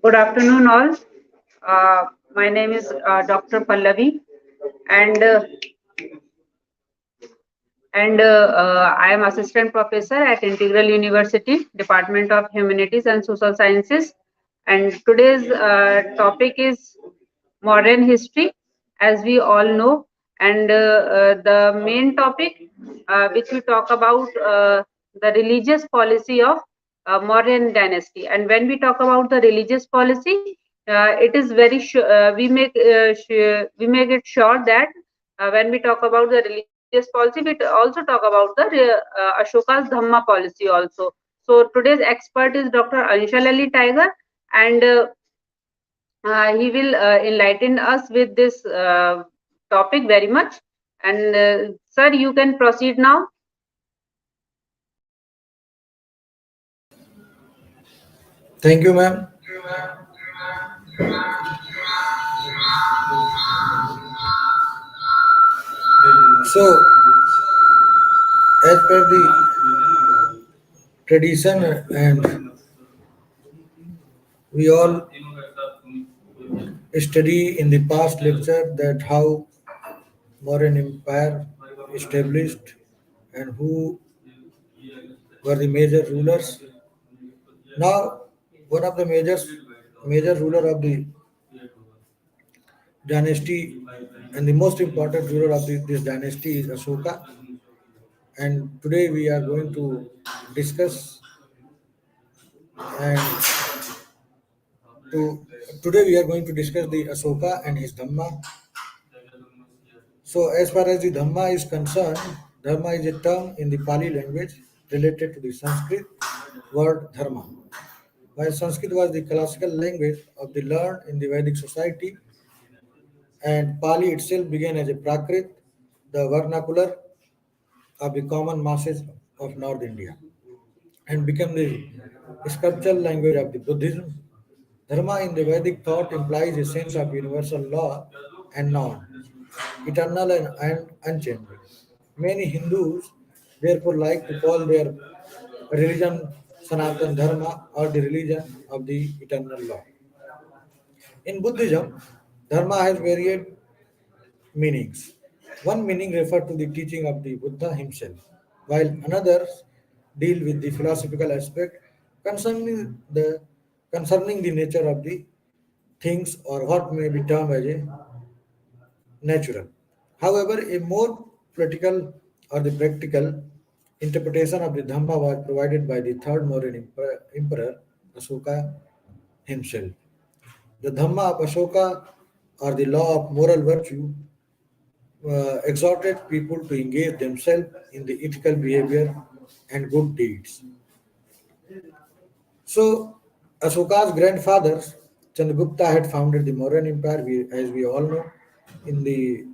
Good afternoon, all. My name is Dr. Pallavi, and uh, and I am assistant professor at Integral University, Department of Humanities and Social Sciences. And today's topic is modern history, as we all know. And the main topic, which we talk about, the religious policy of Mauryan dynasty. And when we talk about the religious policy, it is very we make it sure that when we talk about the religious policy, we also talk about the Ashoka's Dhamma policy also. So today's expert is Dr. Anshal Ali Tiger, and he will enlighten us with this topic very much. And sir, you can proceed now. Thank you, ma'am. So, as per the tradition, and we all study in the past lecture that how Mauryan Empire established and who were the major rulers. Now, one of the major ruler of the dynasty and the most important ruler of this dynasty is Ashoka. And today we are going to discuss and to today we are going to discuss the Ashoka and his Dhamma. So as far as the Dhamma is concerned, Dharma is a term in the Pali language related to the Sanskrit word dharma. While Sanskrit was the classical language of the learned in the Vedic society, and Pali itself began as a Prakrit, the vernacular of the common masses of North India, and became the sculptural language of the Buddhism. Dharma in the Vedic thought implies a sense of universal law and norm, eternal and unchanging. Many Hindus therefore like to call their religion Sanatana Dharma or the religion of the eternal law. In Buddhism, Dharma has varied meanings. One meaning refers to the teaching of the Buddha himself, while another deal with the philosophical aspect concerning the concerning the nature of the things or what may be termed as a natural. However, a more political or the practical interpretation of the Dhamma was provided by the third Mauryan emperor Ashoka himself. The Dhamma of Ashoka, or the law of moral virtue, exhorted people to engage themselves in the ethical behavior and good deeds. So, Ashoka's grandfather, Chandragupta, had founded the Mauryan Empire, as we all know, in the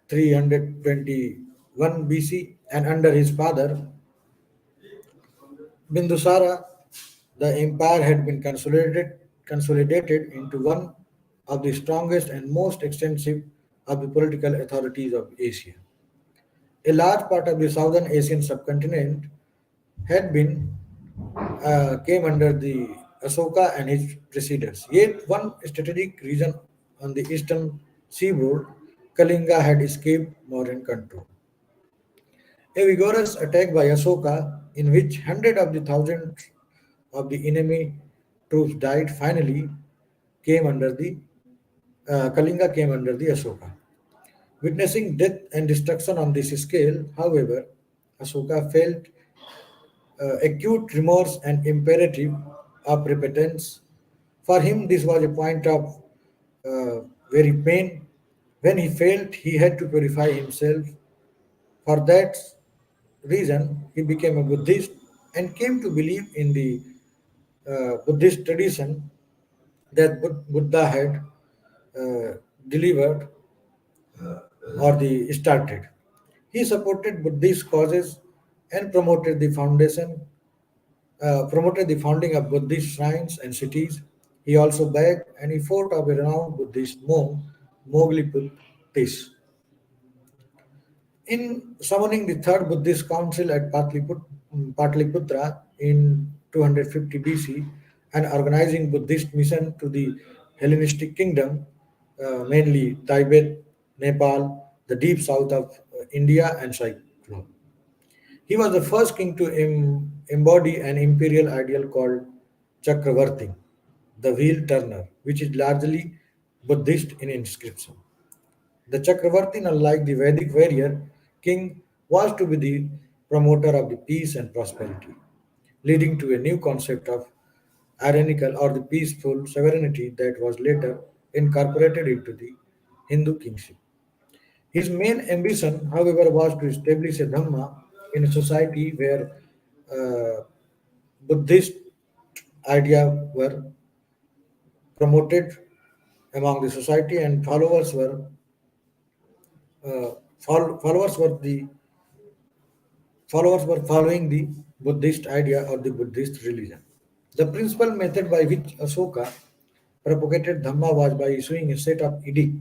321 BC, and under his father, Bindusara, the empire had been consolidated into one of the strongest and most extensive of the political authorities of Asia. A large part of the southern Asian subcontinent had been came under the Ashoka and his preceders. Yet one strategic region on the eastern seaboard, Kalinga, had escaped Mauryan control. A vigorous attack by Ashoka, in which hundreds of the thousands of the enemy troops died, finally came under the Kalinga came under the Ashoka. Witnessing death and destruction on this scale, however, Ashoka felt acute remorse and imperative of repentance. For him, this was a point of very pain. When he felt he had to purify himself, for that reason, he became a Buddhist and came to believe in the Buddhist tradition that Buddha had delivered or the started. He supported Buddhist causes and promoted the founding of Buddhist shrines and cities. He also begged and he fought of a renowned Buddhist monk, Mogliput in summoning the third Buddhist council at Patliputra in 250 BC. and organizing Buddhist mission to the Hellenistic kingdom, mainly Tibet, Nepal, the deep south of India, and Cyclone. He was the first king to embody an imperial ideal called Chakravarti, the wheel turner, which is largely Buddhist in inscription. The Chakravartin, unlike the Vedic warrior king, was to be the promoter of the peace and prosperity, leading to a new concept of ironical or the peaceful sovereignty that was later incorporated into the Hindu kingship. His main ambition, however, was to establish a Dhamma in a society where uh, Buddhist ideas were promoted among the society and followers were following the Buddhist idea or the Buddhist religion. The principal method by which Asoka propagated Dhamma was by issuing a set of edicts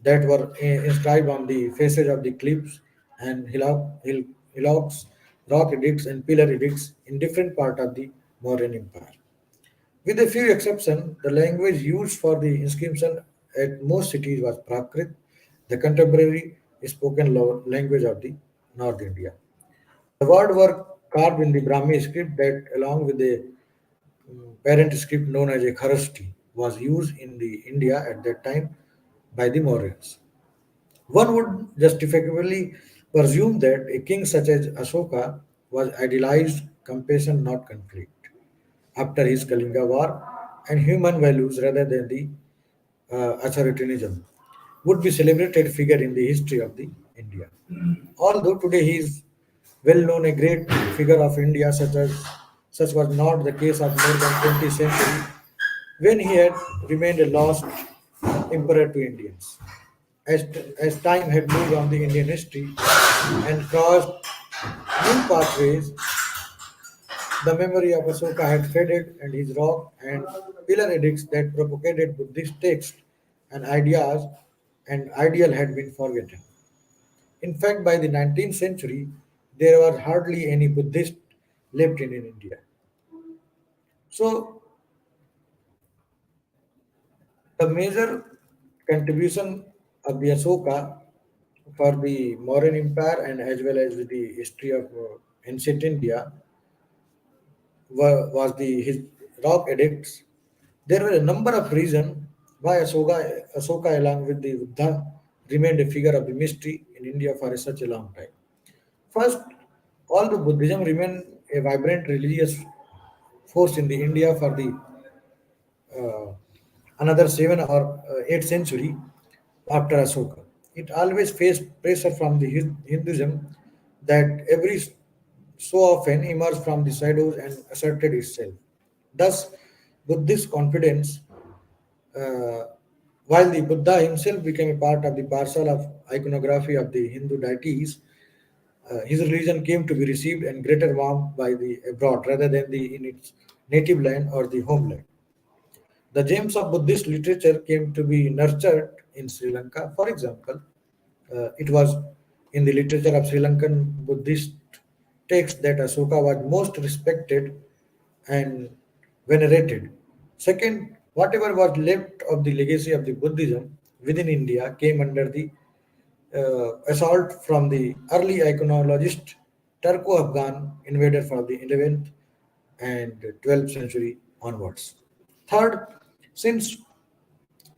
that were inscribed on the faces of the cliffs and hillocks, rock edicts and pillar edicts in different parts of the Mauryan Empire. With a few exceptions, the language used for the inscription at most cities was Prakrit, the contemporary spoken language of the North India. The words were carved in the Brahmi script that, along with the parent script known as a Kharasti, was used in the India at that time by the Mauryans. One would justifiably presume that a king such as Ashoka was idealized compassion, not conflict, after his Kalinga war, and human values rather than the authoritarianism would be celebrated figure in the history of the India. Although today he is well known a great figure of India, such was not the case of more than 20th century when he had remained a lost emperor to Indians. As time had moved on the Indian history and crossed new pathways, the memory of Asoka had faded, and his rock and pillar edicts that propagated Buddhist texts and ideas and ideal had been forgotten. In fact, by the 19th century, there were hardly any Buddhists left in India. So, the major contribution of the Asoka for the Mauryan Empire and as well as with the history of ancient India was his rock edicts. There were a number of reasons why Asoka along with the Buddha remained a figure of the mystery in India for such a long time. First, although Buddhism remained a vibrant religious force in the India for the uh, another 7 or 8th century after Ashoka. It always faced pressure from the Hinduism that every so often emerged from the shadows and asserted itself. Thus, Buddhist confidence, uh, while the Buddha himself became a part of the parcel of iconography of the Hindu deities, his religion came to be received and greater warmth by the abroad rather than the in its native land or the homeland. The gems of Buddhist literature came to be nurtured in Sri Lanka. For example, it was in the literature of Sri Lankan Buddhist text that Asoka was most respected and venerated. Second, whatever was left of the legacy of the Buddhism within India came under the assault from the early iconologist Turco-Afghan invader from the 11th and 12th century onwards. Third, since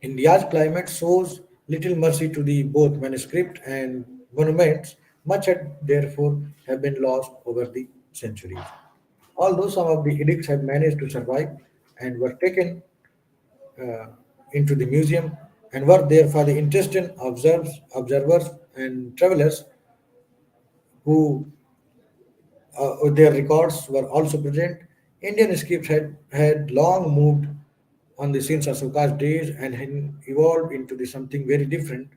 India's climate shows little mercy to the both manuscript and monuments, much had therefore have been lost over the centuries. Although some of the edicts have managed to survive and were taken uh, into the museum and were there for the interested observers and travelers who their records were also present. Indian scripts had long moved on the since Asoka's days and had evolved into the something very different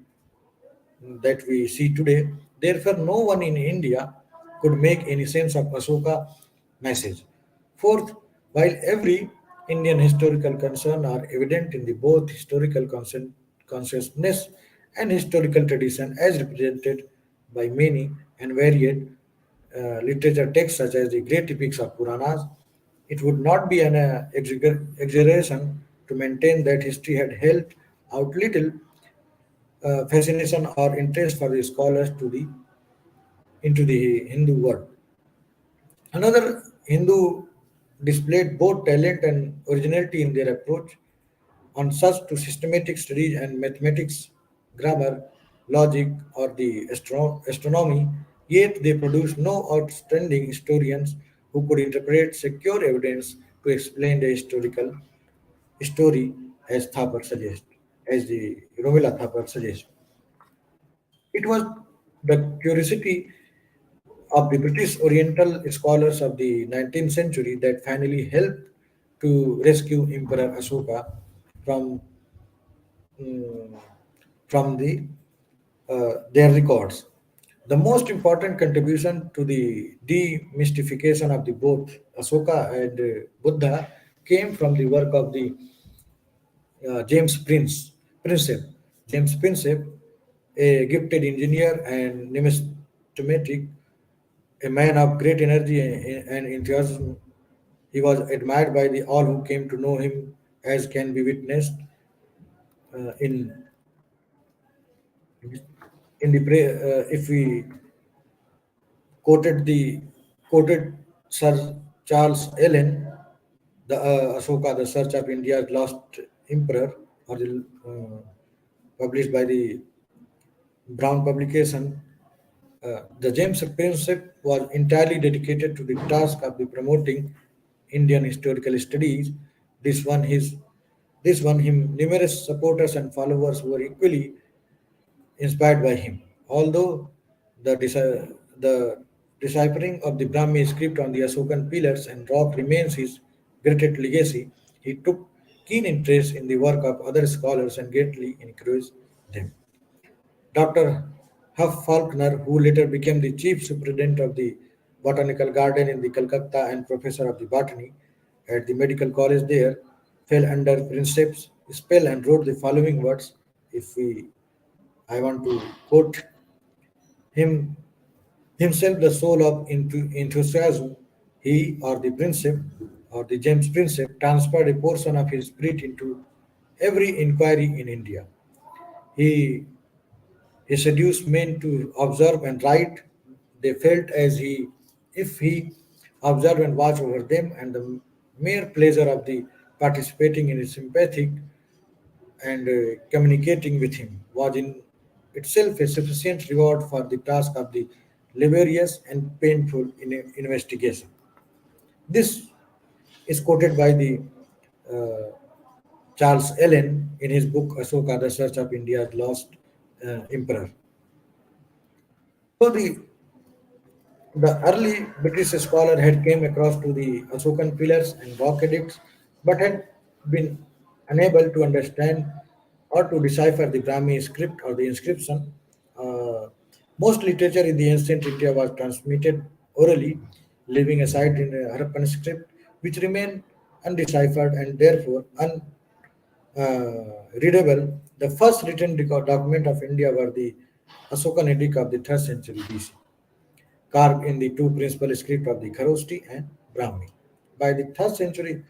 that we see today. Therefore, no one in India could make any sense of Asoka message. Fourth, while every Indian historical concern are evident in the both historical consciousness and historical tradition as represented by many and varied literature texts such as the great epics of Puranas, It would not be an exaggeration to maintain that history had helped out little fascination or interest for the scholars into the Hindu world. Another Hindu displayed both talent and originality in their approach on such to systematic studies and mathematics, grammar, logic, or the astronomy, yet they produced no outstanding historians who could interpret secure evidence to explain the historical story as Thapar suggests, as the Romila Thapar suggests. It was the curiosity of the British Oriental scholars of the 19th century that finally helped to rescue Emperor Ashoka from mm, from their records. The most important contribution to the demystification of the both Ashoka and Buddha came from the work of the James Prinsep. James Prinsep, a gifted engineer and numismatic, a man of great energy and enthusiasm. He was admired by the all who came to know him, as can be witnessed in if we quoted Sir Charles Allen, the Ashoka, the Search of India's Lost Emperor, or published by the Brown publication. The James Princip was entirely dedicated to the task of the promoting Indian historical studies. This one his this won him numerous supporters and followers who were equally inspired by him. Although the deciphering of the Brahmi script on the Ashokan pillars and rock remains his greatest legacy, he took keen interest in the work of other scholars and greatly encouraged them. Dr. Huff Faulkner, who later became the chief superintendent of the botanical garden in the Calcutta and professor of the botany at the medical college there, fell under Princeps' spell and wrote the following words. If we, I want to quote him himself, the soul of enthusiasm, he or the Princeps or the James Princeps transferred a portion of his spirit into every inquiry in India. He He seduced men to observe and write. They felt as he, if he observed and watched over them, and the mere pleasure of the participating in his sympathetic and communicating with him was in itself a sufficient reward for the task of the laborious and painful investigation. This is quoted by the uh, Charles Allen in his book Ashoka, The Search of India's Lost Emperor. So the early British scholar had came across to the Ashokan pillars and rock edicts, but had been unable to understand or to decipher the Brahmi script or the inscription. Uh, Most literature in the ancient India was transmitted orally, leaving aside in a Harappan script, which remained undeciphered and therefore unreadable. The first written document of India were the Ashokan edict of the 3rd century BC, carved in the two principal scripts of the Kharoshti and Brahmi. By the third century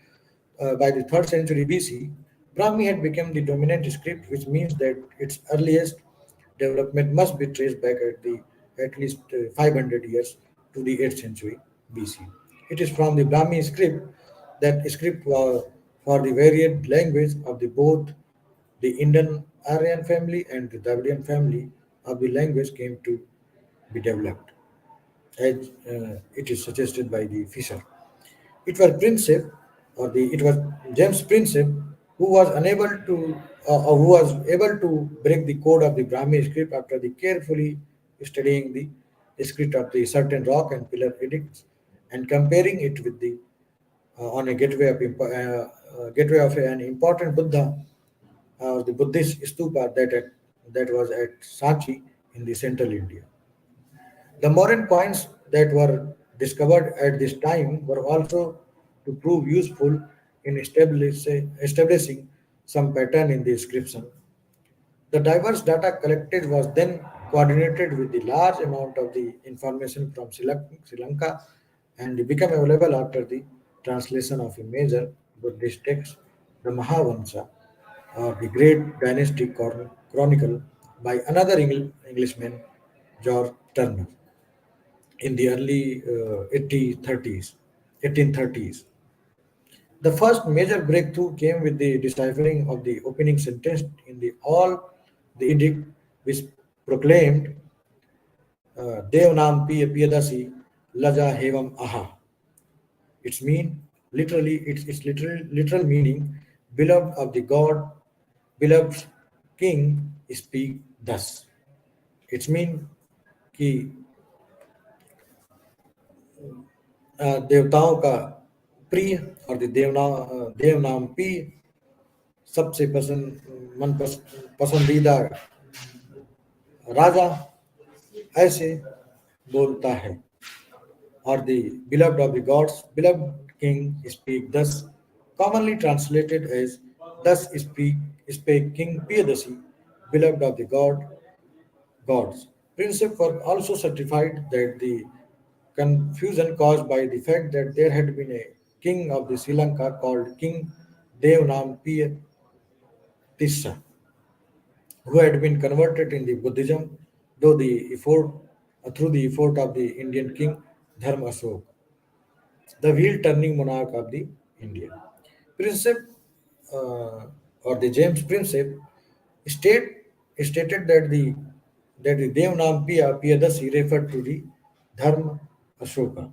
BC, Brahmi had become the dominant script, which means that its earliest development must be traced back at least 500 years to the 8th century BC. It is from the Brahmi script that script was for the varied language of the both the Indian Aryan family and the Dravidian family of the language came to be developed as it is suggested by the Fisher. It was James Prinsep who was unable to or who was able to break the code of the Brahmi script after the carefully studying the script of the certain rock and pillar edicts and comparing it with the on a gateway of an important Buddha, the Buddhist stupa that was at Sanchi in the central India. The Mauryan coins that were discovered at this time were also to prove useful in establishing some pattern in the inscription. The diverse data collected was then coordinated with the large amount of the information from Sri Lanka and became available after the translation of a major Buddhist text, the Mahavamsa, the Great Dynastic Chronicle, by another Englishman, George Turner, in the early 1830s. The first major breakthrough came with the deciphering of the opening sentence in the edict, which proclaimed Dev Nam Piyadasi Laja Hevam Aha. Its literal meaning, beloved of the God, beloved King, speak thus. It's mean कि देवताओं का प्रिय और देव नाम P सबसे पसंदीदा राजा ऐसे बोलता है or the beloved of the gods, beloved king speak thus, commonly translated as thus spake King Piyadasi, beloved of the gods. Principles were also certified that the confusion caused by the fact that there had been a king of the Sri Lanka called King Devanam Tissa, who had been converted in the Buddhism though the effort, through the effort of the Indian king Dharma Ashoka, the wheel turning monarch of the India. Principe or the James Principe state, stated that the Devnam Piyadasi referred to the Dharma Ashoka,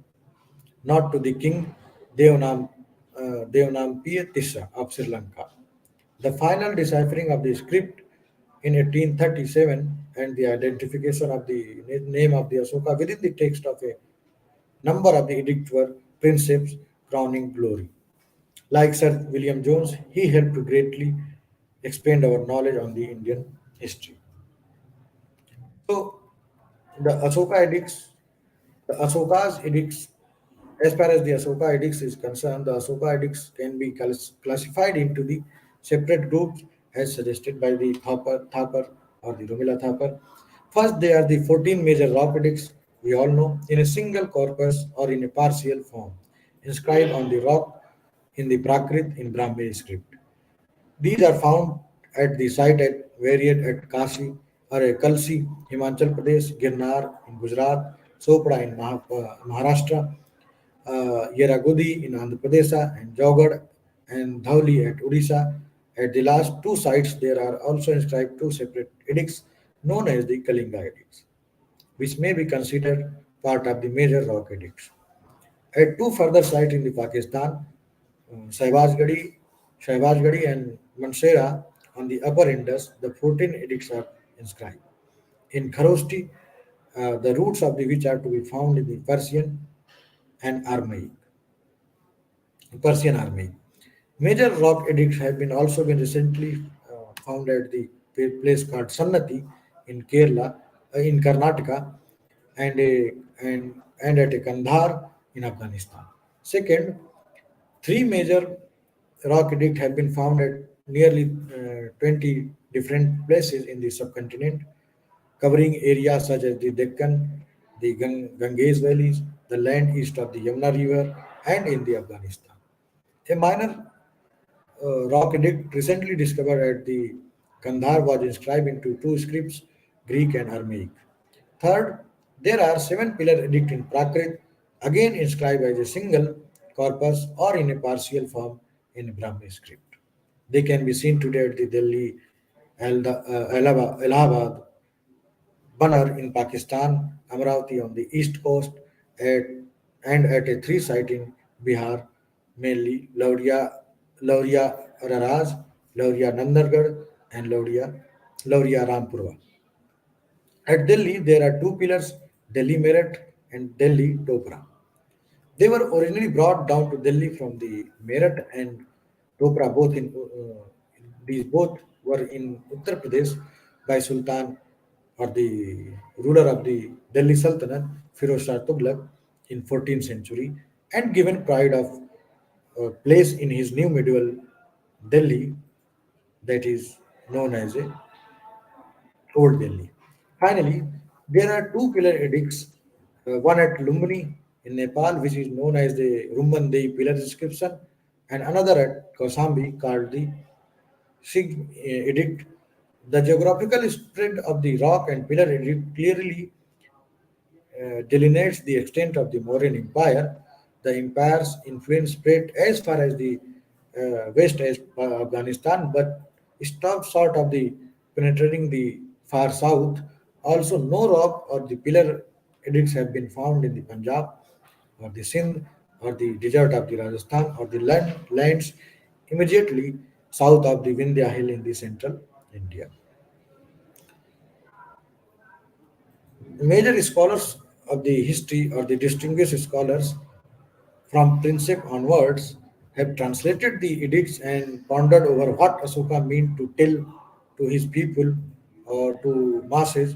not to the king Devnam Devnam Piyatissa of Sri Lanka. The final deciphering of the script in 1837 and the identification of the name of the Ashoka within the text of a number of the edicts were Principes crowning glory. Like Sir William Jones, he helped to greatly expand our knowledge on the Indian history. So, the Ashoka edicts, the Ashoka's edicts, as far as the Ashoka edicts is concerned, the Ashoka edicts can be classified into the separate groups as suggested by the Thapar or the Rumila Thapar. First, they are the 14 major rock edicts we all know in a single corpus or in a partial form, inscribed on the rock in the Prakrit in Brahmi script. These are found at the site at varied at Kashi or Kalsi, Himachal Pradesh, Girnar in Gujarat, Sopra in Maharashtra, Yeragudi in Andhra Pradesh, and Jawgad and Dhauli at Odisha. At the last two sites, there are also inscribed two separate edicts known as the Kalinga edicts, which may be considered part of the major rock edicts. At two further sites in the Pakistan, Shahbazgadi, Shahbazgadi and Mansehra on the upper Indus, the 14 edicts are inscribed. In Kharosti, the roots of the which are to be found in the and Aramaic, Persian Aramaic. Major rock edicts have been also been recently found at the place called Sannati in Kerala, in Karnataka, and and at a Kandhar in Afghanistan. Second, three major rock edicts have been found at nearly 20 different places in the subcontinent, covering areas such as the Deccan, the Ganges valleys, the land east of the Yamuna River, and in the Afghanistan. A minor rock edict recently discovered at the Kandahar was inscribed into two scripts, Greek and Aramaic. Third, there are seven pillar edict in Prakrit, again inscribed as a single corpus or in a partial form in Brahmi script. They can be seen today at the Delhi, Allahabad, Banar in Pakistan, Amravati on the east coast, at, and at a three site in Bihar, mainly Lauria Raraz, Lauria Nandargarh, and Lauria Rampurwa. At Delhi, there are two pillars, Delhi Meerut and Delhi Topra. They were originally brought down to Delhi from the Meerut and Topra. These both were in Uttar Pradesh by Sultan or the ruler of the Delhi Sultanate, Firoz Shah Tughlaq, in 14th century, and given pride of place in his new medieval Delhi, that is known as a Old Delhi. Finally, there are two pillar edicts, one at Lumbini in Nepal, which is known as the Rumbandei pillar inscription, and another at Kausambi called the Sig Edict. The geographical spread of the rock and pillar edict clearly delineates the extent of the Mauryan Empire. The empire's influence spread as far as the west as Afghanistan, but stopped short of the penetrating the far south. Also, no rock or the pillar edicts have been found in the Punjab or the Sindh or the desert of the Rajasthan or the lands immediately south of the Vindhya Hill in the central India. Major scholars of the history or the distinguished scholars from Prinsep onwards have translated the edicts and pondered over what Asoka meant to tell to his people or to masses.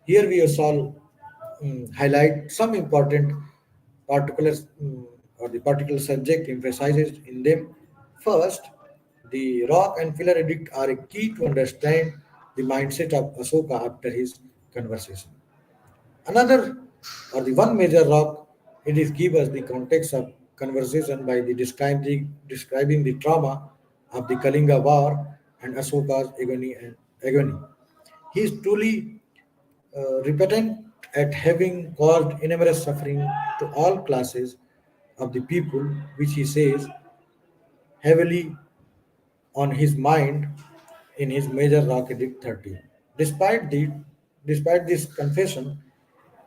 Here we shall highlight some important particulars or the particular subject emphasizes in them. First, the rock and pillar edict are a key to understand the mindset of Asoka after his conversation. Another or the one major rock, it is give us the context of conversation by the describing the trauma of the Kalinga War and Asoka's agony. He is truly repentant at having caused enormous suffering to all classes of the people, which he says heavily on his mind in his major rock edict 30. Despite the despite this confession,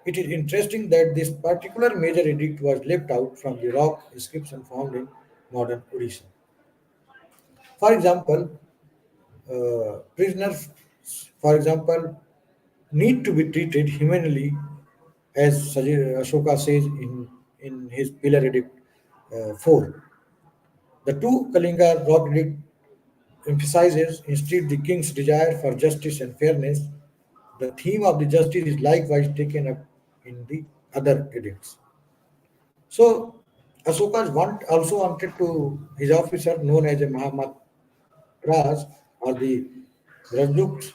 it is interesting that this particular major edict was left out from the rock inscription found in modern Odisha. For example, prisoners, for example, need to be treated humanely, as Ashoka says in his Pillar Edict 4. The two Kalinga rock edict emphasizes instead the king's desire for justice and fairness. The theme of the justice is likewise taken up in the other edicts. So Ashoka also wanted to his officer known as a Mahamatras or the Rajduks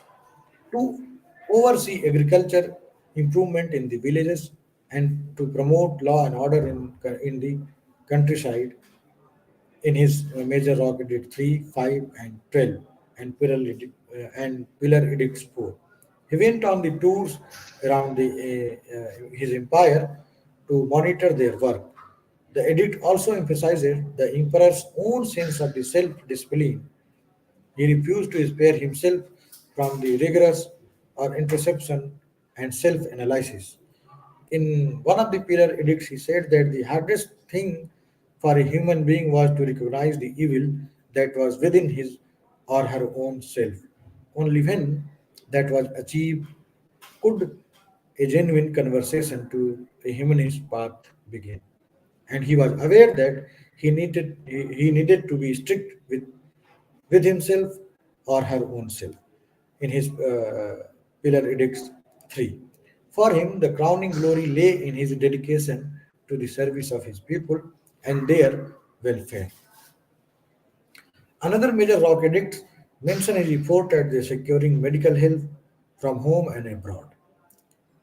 to oversee agriculture improvement in the villages and to promote law and order in the countryside in his major rock edict 3, 5, and 12, and pillar edicts 4. He went on the tours around his empire to monitor their work. The edict also emphasizes the emperor's own sense of the self-discipline. He refused to spare himself from the rigorous or introspection and self-analysis. In one of the pillar edicts, he said that the hardest thing for a human being was to recognize the evil that was within his or her own self. Only when that was achieved could a genuine conversation to a humanist path begin. And he was aware that he needed to be strict with himself or her own self in his Pillar Edicts 3. For him, the crowning glory lay in his dedication to the service of his people and their welfare. Another major rock edict mentions his effort at the securing medical help from home and abroad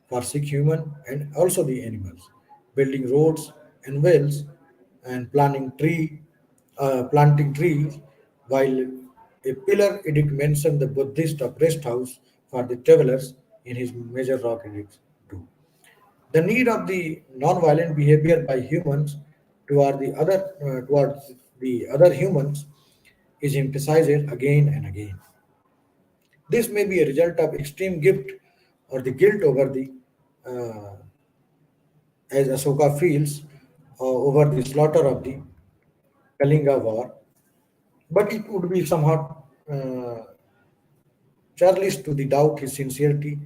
for sick human and also the animals, building roads and wells and planting trees, while a pillar edict mentioned the Buddhist of rest house for the travelers in his major rock edicts too. The need of the non-violent behavior by humans towards the other humans is emphasized again and again. This may be a result of extreme guilt or the guilt over the uh, as Asoka feels over the slaughter of the Kalinga War, but it would be somewhat churlish to the doubt his sincerity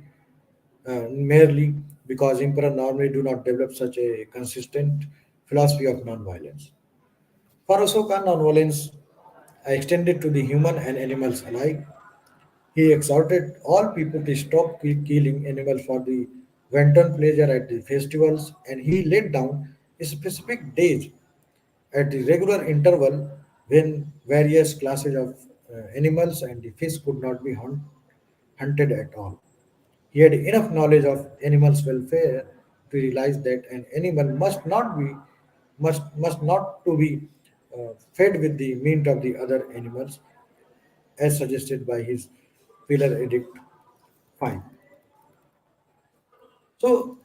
merely because emperor normally do not develop such a consistent philosophy of non-violence. For Asoka, non-violence extended to the human and animals alike. He exhorted all people to stop killing animals for the wanton pleasure at the festivals, and he laid down specific days at the regular interval when various classes of animals and the fish could not be hunted at all. He had enough knowledge of animals' welfare to realize that an animal must not to be fed with the meat of the other animals, as suggested by his pillar edict 5. So,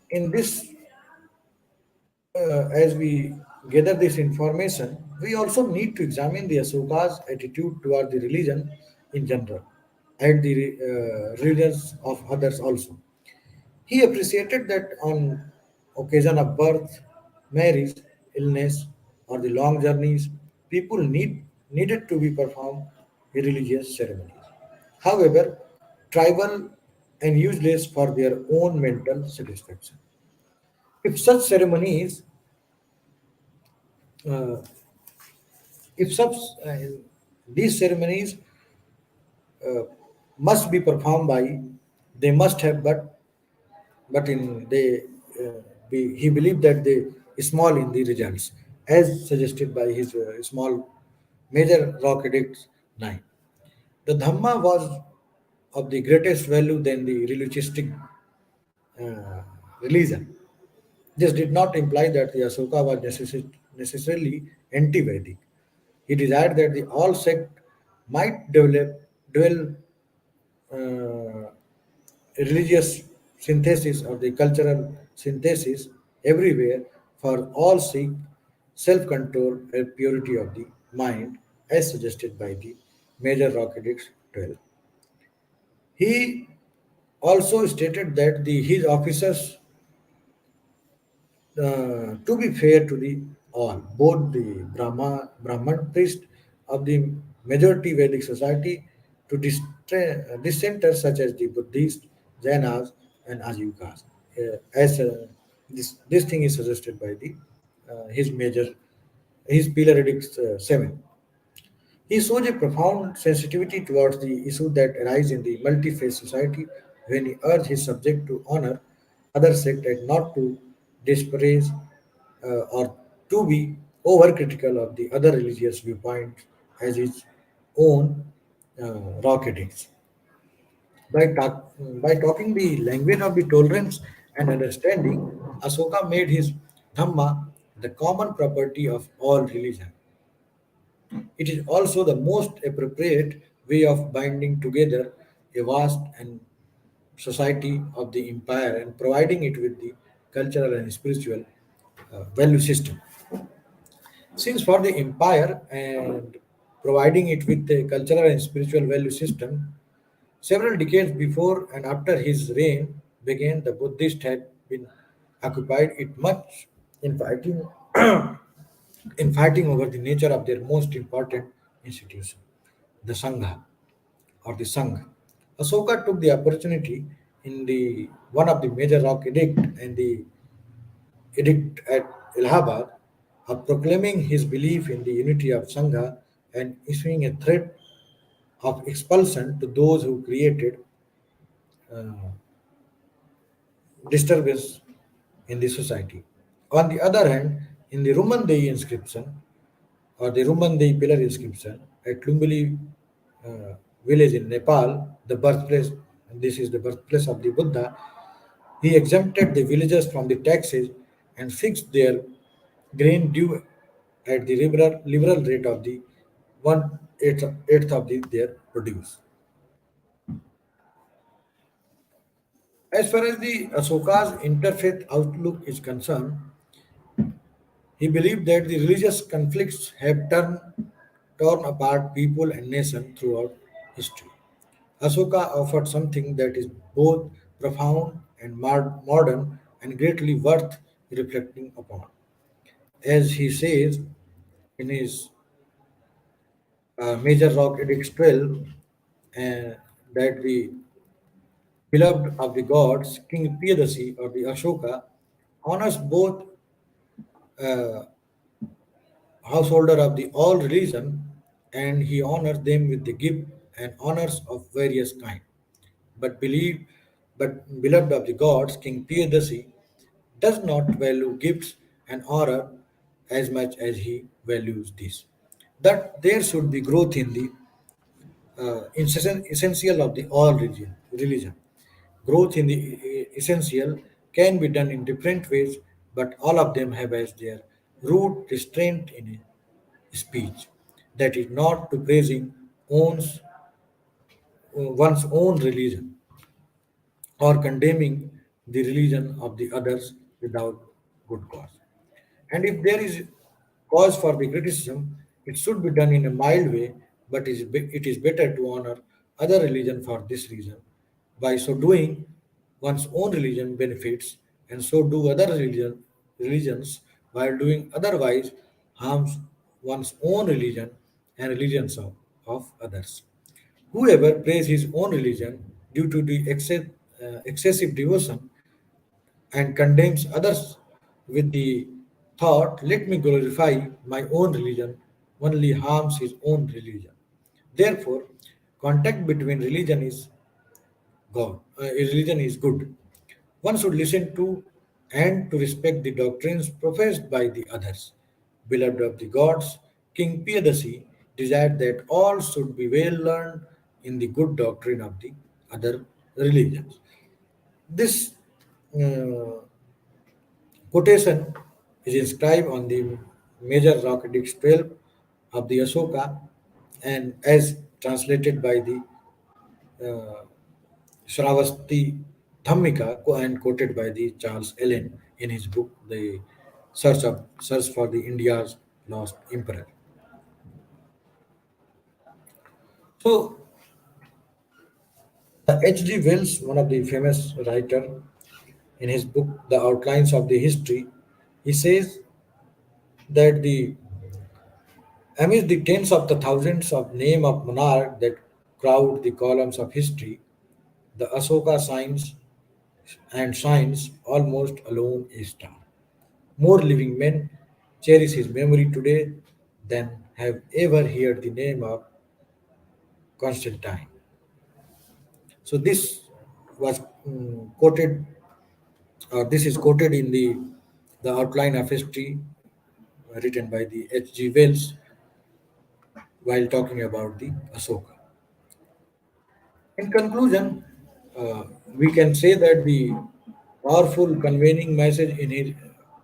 in this, as we gather this information, we also need to examine the Asoka's attitude toward the religion in general and the religions of others also. He appreciated that on occasion of birth, marriage, illness, or the long journeys, people needed to be performed religious ceremonies. However, tribal and useless for their own mental satisfaction. If such ceremonies, uh, if such these ceremonies uh, must be performed by, they must have, but in they he believed that they small in the results, as suggested by his small major rock edict 9. The Dhamma was of the greatest value than the religious uh, religion. This did not imply that the Asoka was necessarily anti-Vedic. He desired that the all sect might dwell uh, religious synthesis or the cultural synthesis everywhere for all seek self-control and purity of the mind, as suggested by the major rock edicts 12. He also stated that his officers, to be fair to the all, both the Brahman priest of the majority Vedic society to dissenters such as the Buddhists, Jainas, and Ajivikas. As this thing is suggested by the his pillar edict 7. He shows a profound sensitivity towards the issue that arise in the multi-faith society when he urged his subject to honor other sect and not to disparage or to be overcritical of the other religious viewpoints as his own rock edicts. By talking the language of the tolerance and understanding, Asoka made his Dhamma the common property of all religion. It is also the most appropriate way of binding together a vast and society of the empire and providing it with the cultural and spiritual value system. Since for the empire and providing it with a cultural and spiritual value system, several decades before and after his reign began, the Buddhists had been occupied it much in fighting in fighting over the nature of their most important institution, the Sangha or the Sangh. Asoka took the opportunity in the one of the major rock edict and the edict at Allahabad of proclaiming his belief in the unity of Sangha and issuing a threat of expulsion to those who created uh, disturbance in the society. On the other hand, in the Rumandei inscription or the Rumandei pillar inscription at Lumbili village in Nepal, the birthplace, this is the birthplace of the Buddha, he exempted the villagers from the taxes and fixed their grain due at the liberal rate of the one eighth of their produce. As far as the Asoka's interfaith outlook is concerned, he believed that the religious conflicts have torn apart people and nations throughout history. Asoka offered something that is both profound and modern and greatly worth reflecting upon. As he says in his Major Rock Edict 12, that the beloved of the gods, King Piyadasi or the Ashoka, honors both uh, householder of the all religion, and he honors them with the gift and honors of various kind. But believe, but beloved of the gods, King Piyadasi does not value gifts and honor as much as he values this. That there should be growth in the essential of the all religion. Growth in the essential can be done in different ways, but all of them have as their root restraint in speech. That is not to praising one's own religion or condemning the religion of the others without good cause. And if there is cause for the criticism, it should be done in a mild way, but it is better to honor other religion for this reason. By so doing, one's own religion benefits, and so do other religions, while doing otherwise harms one's own religion and religions of others. Whoever prays his own religion due to the excessive devotion and condemns others with the thought, let me glorify my own religion, only harms his own religion. Therefore, contact between religion is good. One should listen to and to respect the doctrines professed by the others. Beloved of the gods, King Piyadasi desired that all should be well learned in the good doctrine of the other religions. This uh, quotation is inscribed on the major rock edicts 12 of the Ashoka and as translated by the uh, Shravasti Dhammika and quoted by the Charles Allen in his book The Search for the India's Lost Emperor. So H.G. Wells, one of the famous writer, in his book The Outlines of the History, he says that the amidst the tens of the thousands of name of monarch that crowd the columns of history, the Ashoka shines almost alone a star. More living men cherish his memory today than have ever heard the name of Constantine. So this was quoted, or this is quoted in the outline of history written by the H.G. Wells while talking about the Ashoka. In conclusion, we can say that the powerful conveying message in his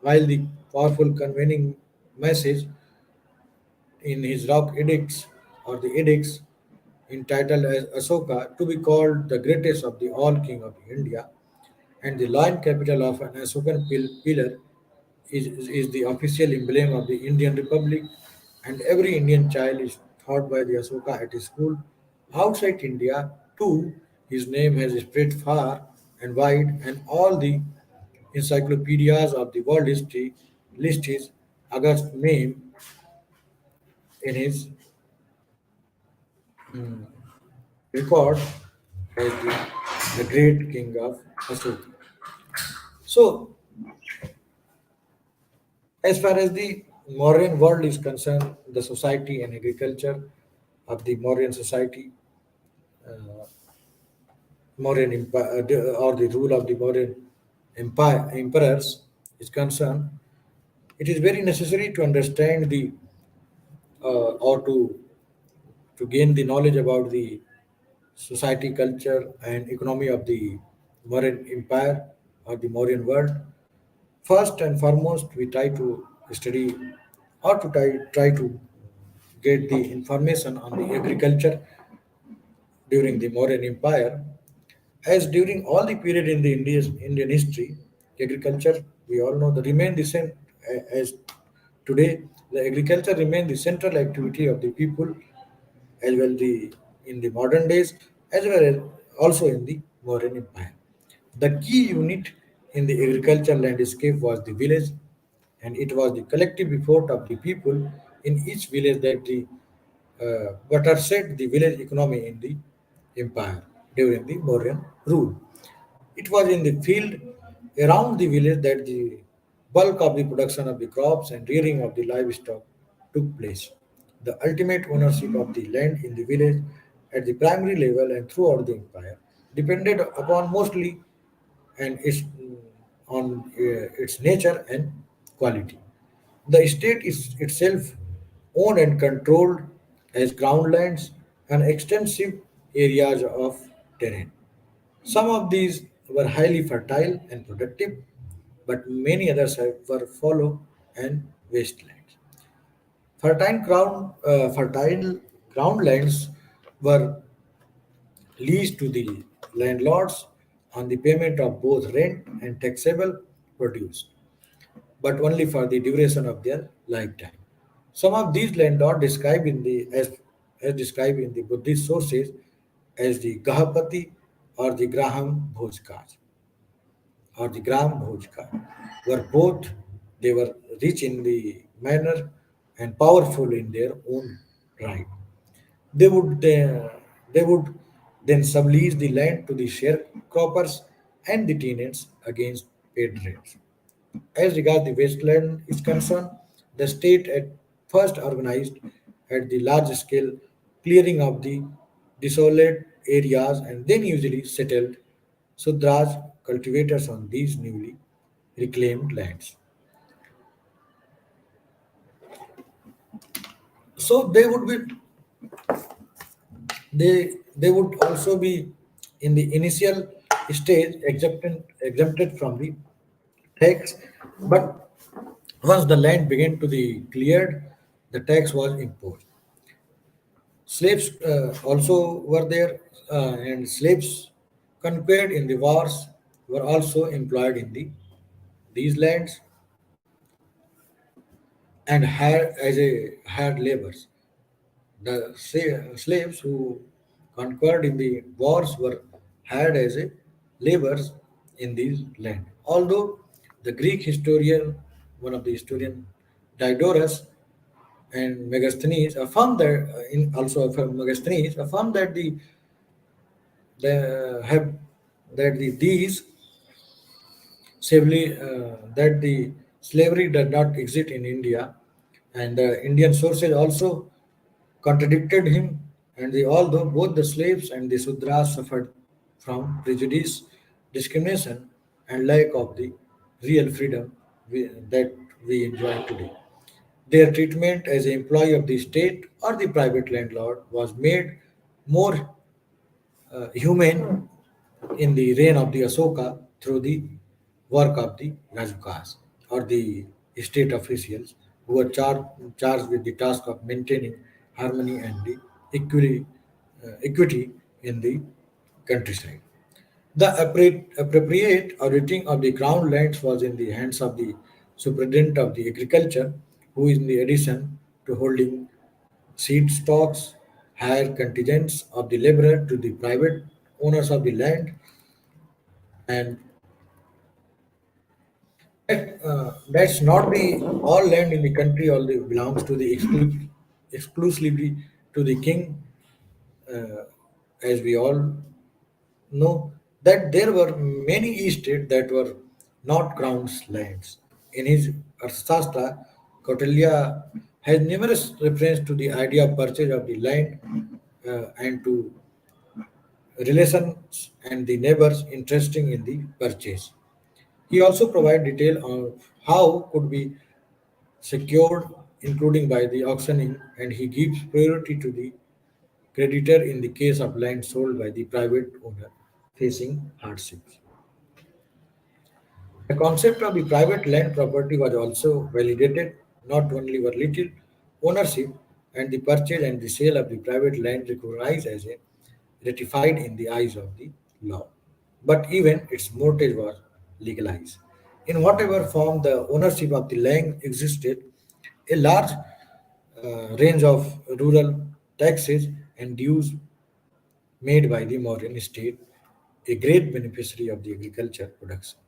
while the powerful conveying message in his rock edicts or the edicts entitled as Asoka to be called the greatest of the all king of India and the lion capital of an Asokan pillar is the official emblem of the Indian Republic and every Indian child is taught by the Asoka at his school. Outside India too, his name has spread far and wide and all the encyclopedias of the world history list his august name in his record as the great king of Ashoka. So, as far as the Mauryan world is concerned, the society and agriculture of the Mauryan society, Mauryan Empire, or the rule of the Mauryan Empire emperors is concerned, it is very necessary to understand the or to gain the knowledge about the society, culture, and economy of the Mauryan Empire or the Mauryan world. First and foremost, we try to study or to try to get the information on the agriculture during the Mauryan Empire. As during all the period in the Indian history, agriculture, we all know, the remain the same as today. The agriculture remained the central activity of the people as well in the modern days as well as also in the Mauryan Empire. The key unit in the agricultural landscape was the village, and it was the collective effort of the people in each village that the buttressed the village economy in the empire during the Mauryan rule. It was in the field around the village that the bulk of the production of the crops and rearing of the livestock took place. The ultimate ownership of the land in the village at the primary level and throughout the empire depended upon mostly and on its nature and quality. The state is itself owned and controlled as ground lands and extensive areas of terrain. Some of these were highly fertile and productive, but many others were fallow and wastelands. Fertile groundlands were leased to the landlords on the payment of both rent and taxable produce, but only for the duration of their lifetime. Some of these landlords described as described in the Buddhist sources as the Gahapati or the Graham Bhojkar or the Gram Bhojkar were both they were rich in the manner and powerful in their own right. They would then, they would then sublease the land to the sharecroppers and the tenants against paid rents. As regards the wasteland is concerned, the state at first organized at the large scale clearing of the desolate areas and then usually settled Sudras cultivators on these newly reclaimed lands. So they would also be in the initial stage exempted from the tax, but once the land began to be cleared, the tax was imposed. Slaves also were there, and slaves conquered in the wars were also employed in these lands and hired as a hired laborers. The slaves who conquered in the wars were hired as a laborers in these land. Although the Greek historian, one of the historian Diodorus and Megasthenes affirmed that also affirmed Megasthenes affirmed that the have that these that the slavery does not exist in India, and the Indian sources also contradicted him. And although both the slaves and the Sudras suffered from prejudice, discrimination, and lack of the real freedom that we enjoy today. Their treatment as an employee of the state or the private landlord was made more humane in the reign of the Asoka through the work of the Rajukas or the state officials who were charged with the task of maintaining harmony and the equity in the countryside. The appropriate auditing of the ground lands was in the hands of the superintendent of the agriculture, who, in the addition to holding seed stocks, hire contingents of the laborer to the private owners of the land, and that's not the all land in the country only belongs to the exclusively to the king, uh, as we all know that there were many estates that were not crowned lands. In his Arthashastra, Kautilya has numerous references to the idea of purchase of the land and to relations and the neighbors interesting in the purchase. He also provides detail on how could be secured, including by the auctioning, and he gives priority to the creditor in the case of land sold by the private owner facing hardships. The concept of the private land property was also validated. Not only were little ownership and the purchase and the sale of the private land recognized as a ratified in the eyes of the law, but even its mortgage was legalized. In whatever form the ownership of the land existed, a large range of rural taxes and dues made by the Mauryan state, a great beneficiary of the agriculture production.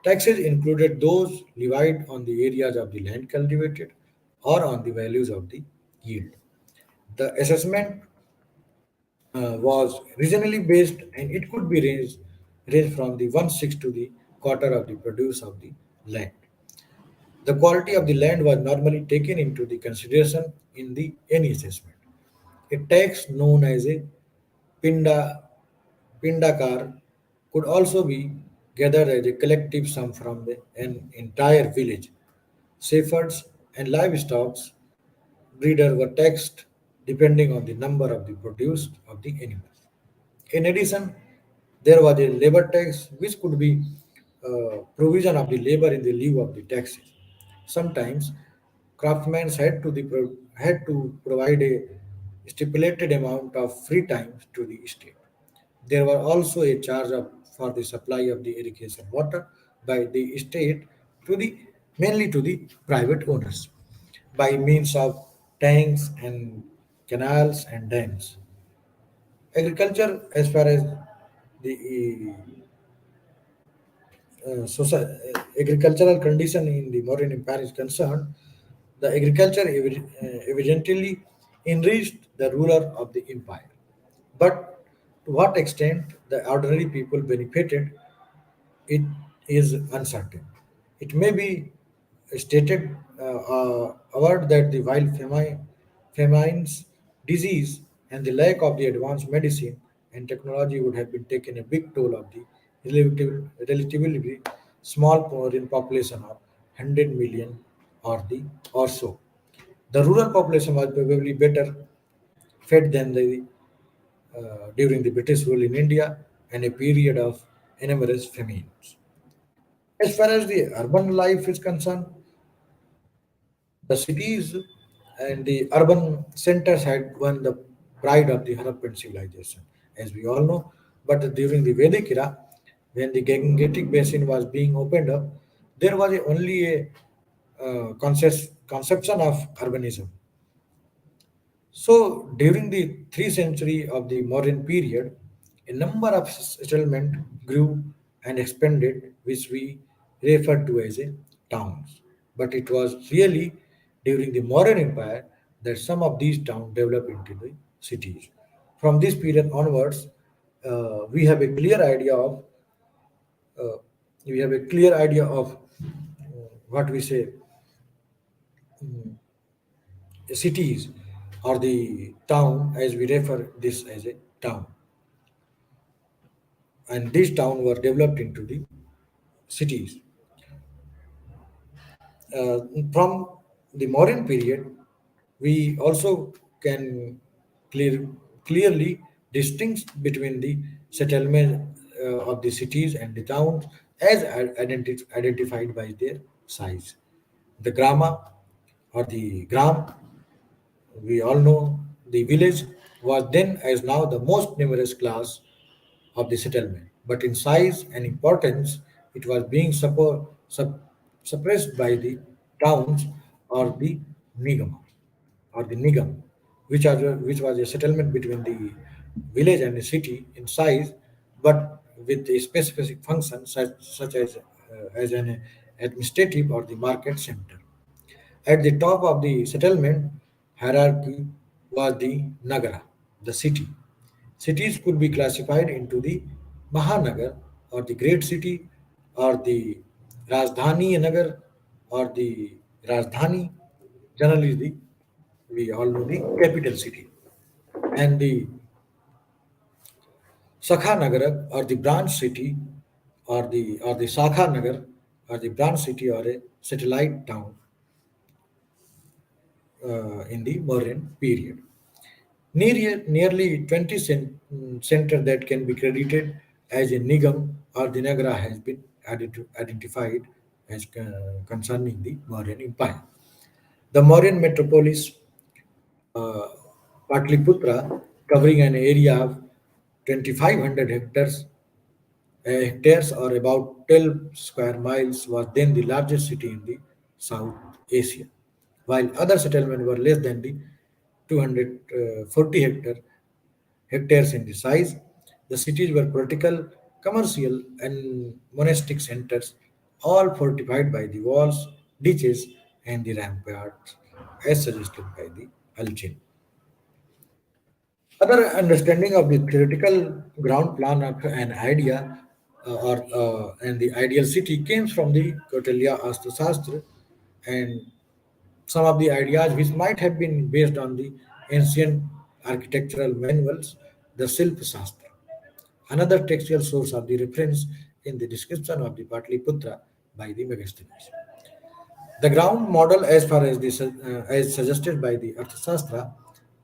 Taxes included those levied on the areas of the land cultivated or on the values of the yield. The assessment was regionally based and it could be ranged from the one-sixth to the quarter of the produce of the land. The quality of the land was normally taken into the consideration in the any assessment. A tax known as a pinda pindakar could also be gathered as a collective sum from an entire village. Shepherds and livestock breeders were taxed depending on the number of the produced of the animals. In addition, there was a labor tax which could be provision of the labor in the lieu of the taxes. Sometimes craftsmen had to provide a stipulated amount of free time to the state. There were also a charge for the supply of the irrigation water by the state to the mainly to the private owners by means of tanks and canals and dams. Agriculture, as far as the agricultural condition in the Mauryan Empire is concerned, the agriculture evidently enriched the ruler of the empire. But to what extent the ordinary people benefited, it is uncertain. It may be stated award that the famines, disease, and the lack of the advanced medicine and technology would have been taken a big toll of the relatively small foreign population of 100 million or so. The rural population was probably better fed than the during the British rule in India and a period of enormous famines. As far as the urban life is concerned, the cities and the urban centers had won the pride of the Harappan civilization, as we all know. But during the Vedic era, when the Gangetic basin was being opened up, there was only a conception of urbanism. So during the 3rd century of the modern period, a number of settlements grew and expanded, which we refer to as a towns. But it was really during the modern empire that some of these towns developed into the cities. From this period onwards, we have a clear idea of uh, what we say cities or the town as we refer this as a town, and these towns were developed into the cities. uh, from the modern period we also can clearly distinguish between the settlement of the cities and the towns as identified by their size. The grama or the gram, we all know the village was then as now the most numerous class of the settlement, but in size and importance, it was being suppressed by the towns or the nigam which was a settlement between the village and the city in size, but with a specific function such as an administrative or the market center. At the top of the settlement hierarchy was the Nagara, the city. Cities could be classified into the Mahanagar or the great city or the Rajdhani Nagar or the Rajdhani, generally we all know the capital city, and the Sakha Nagar or the branch city or the Sakha Nagar or the branch city or a satellite town in the Mauryan period. Nearly 20 center that can be credited as a Nigam or the Nagara has been identified as concerning the Mauryan Empire. The Mauryan metropolis, uh, Patliputra, covering an area of 2,500 hectares or about 12 square miles, was then the largest city in the South Asia, while other settlements were less than the 240 hectares in the size. The cities were political, commercial, and monastic centers, all fortified by the walls, ditches, and the ramparts, as suggested by the Alchin. Other understanding of the theoretical ground plan of an idea and the ideal city came from the Kautilya Astra and some of the ideas which might have been based on the ancient architectural manuals, the Silpa Shastra. Another textual source of the reference in the description of the Patliputra by the Megasthenes. The ground model, as far as as suggested by the Arthashastra,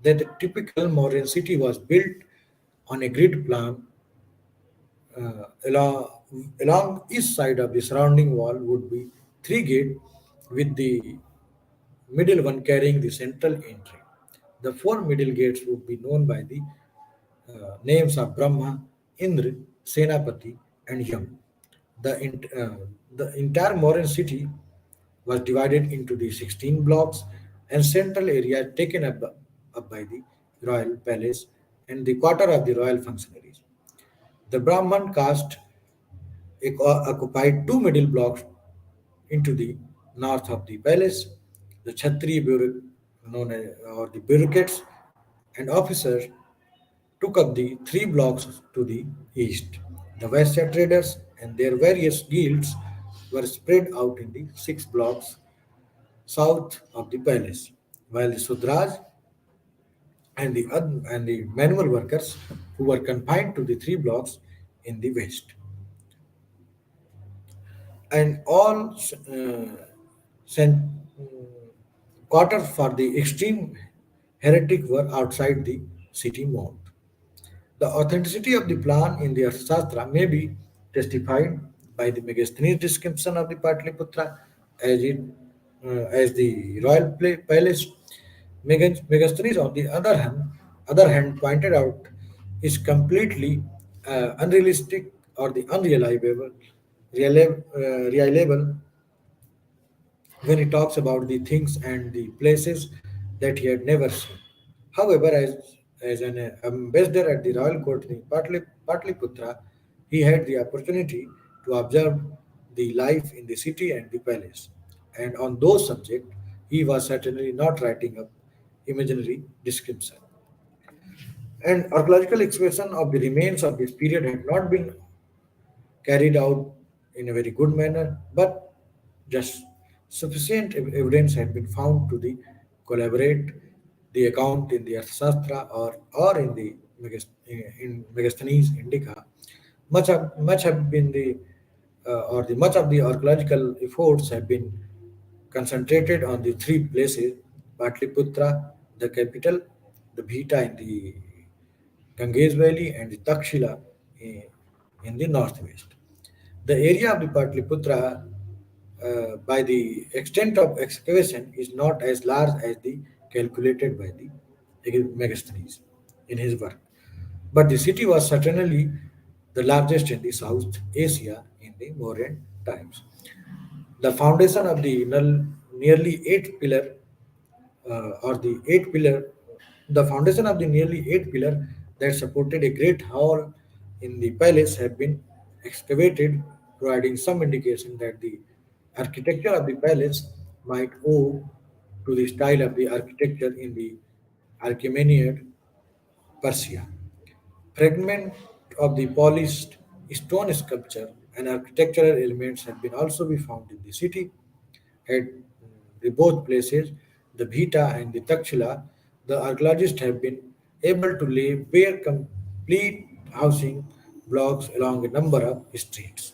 that the typical Mauryan city was built on a grid plan along east side of the surrounding wall would be three gates with the middle one carrying the central entry. The four middle gates would be known by the names of Brahma, Indra, Senapati, and Yam. The entire Mauryan city was divided into the 16 blocks and central area taken up by the royal palace and the quarter of the royal functionaries. The Brahman caste occupied two middle blocks into the north of the palace. The Kshatriya known as, or the bureaucrats and officers took up the three blocks to the east. The Vaishya traders and their various guilds were spread out in the six blocks south of the palace, while the Sudras and the manual workers who were confined to the three blocks in the west. And all sent, quarters for the extreme heretic were outside the city moat. The authenticity of the plan in the Arthashastra may be testified by the Megasthenes description of the Patliputra as the royal palace. Megasthenes, on the other hand, pointed out is completely unrealistic or the reliable when he talks about the things and the places that he had never seen. However, as an ambassador at the royal court in Patliputra, he had the opportunity to observe the life in the city and the palace. And on those subjects, he was certainly not writing up imaginary description. And archaeological excavation of the remains of this period had not been carried out in a very good manner, but just sufficient evidence had been found to the collaborate the account in the Arthashastra or in the in Megasthenes Indica. Much have been the or the much of the archaeological efforts have been concentrated on the three places: Patliputra, the capital, the Bhita in the Ganges Valley, and the Takshila eh, in the northwest. The area of the Patliputra, by the extent of excavation, is not as large as the calculated by the Megasthenes in his work. But the city was certainly the largest in the South Asia in the Mauryan times. The foundation of the nearly eight pillar or the eight pillar, the foundation of the nearly eight pillar that supported a great hall in the palace have been excavated, providing some indication that the architecture of the palace might owe to the style of the architecture in the Achaemenid Persia. Fragment of the polished stone sculpture and architectural elements have been also be found in the city. At the both places, the Bhita and the Takshila, the archaeologists have been able to lay bare complete housing blocks along a number of streets.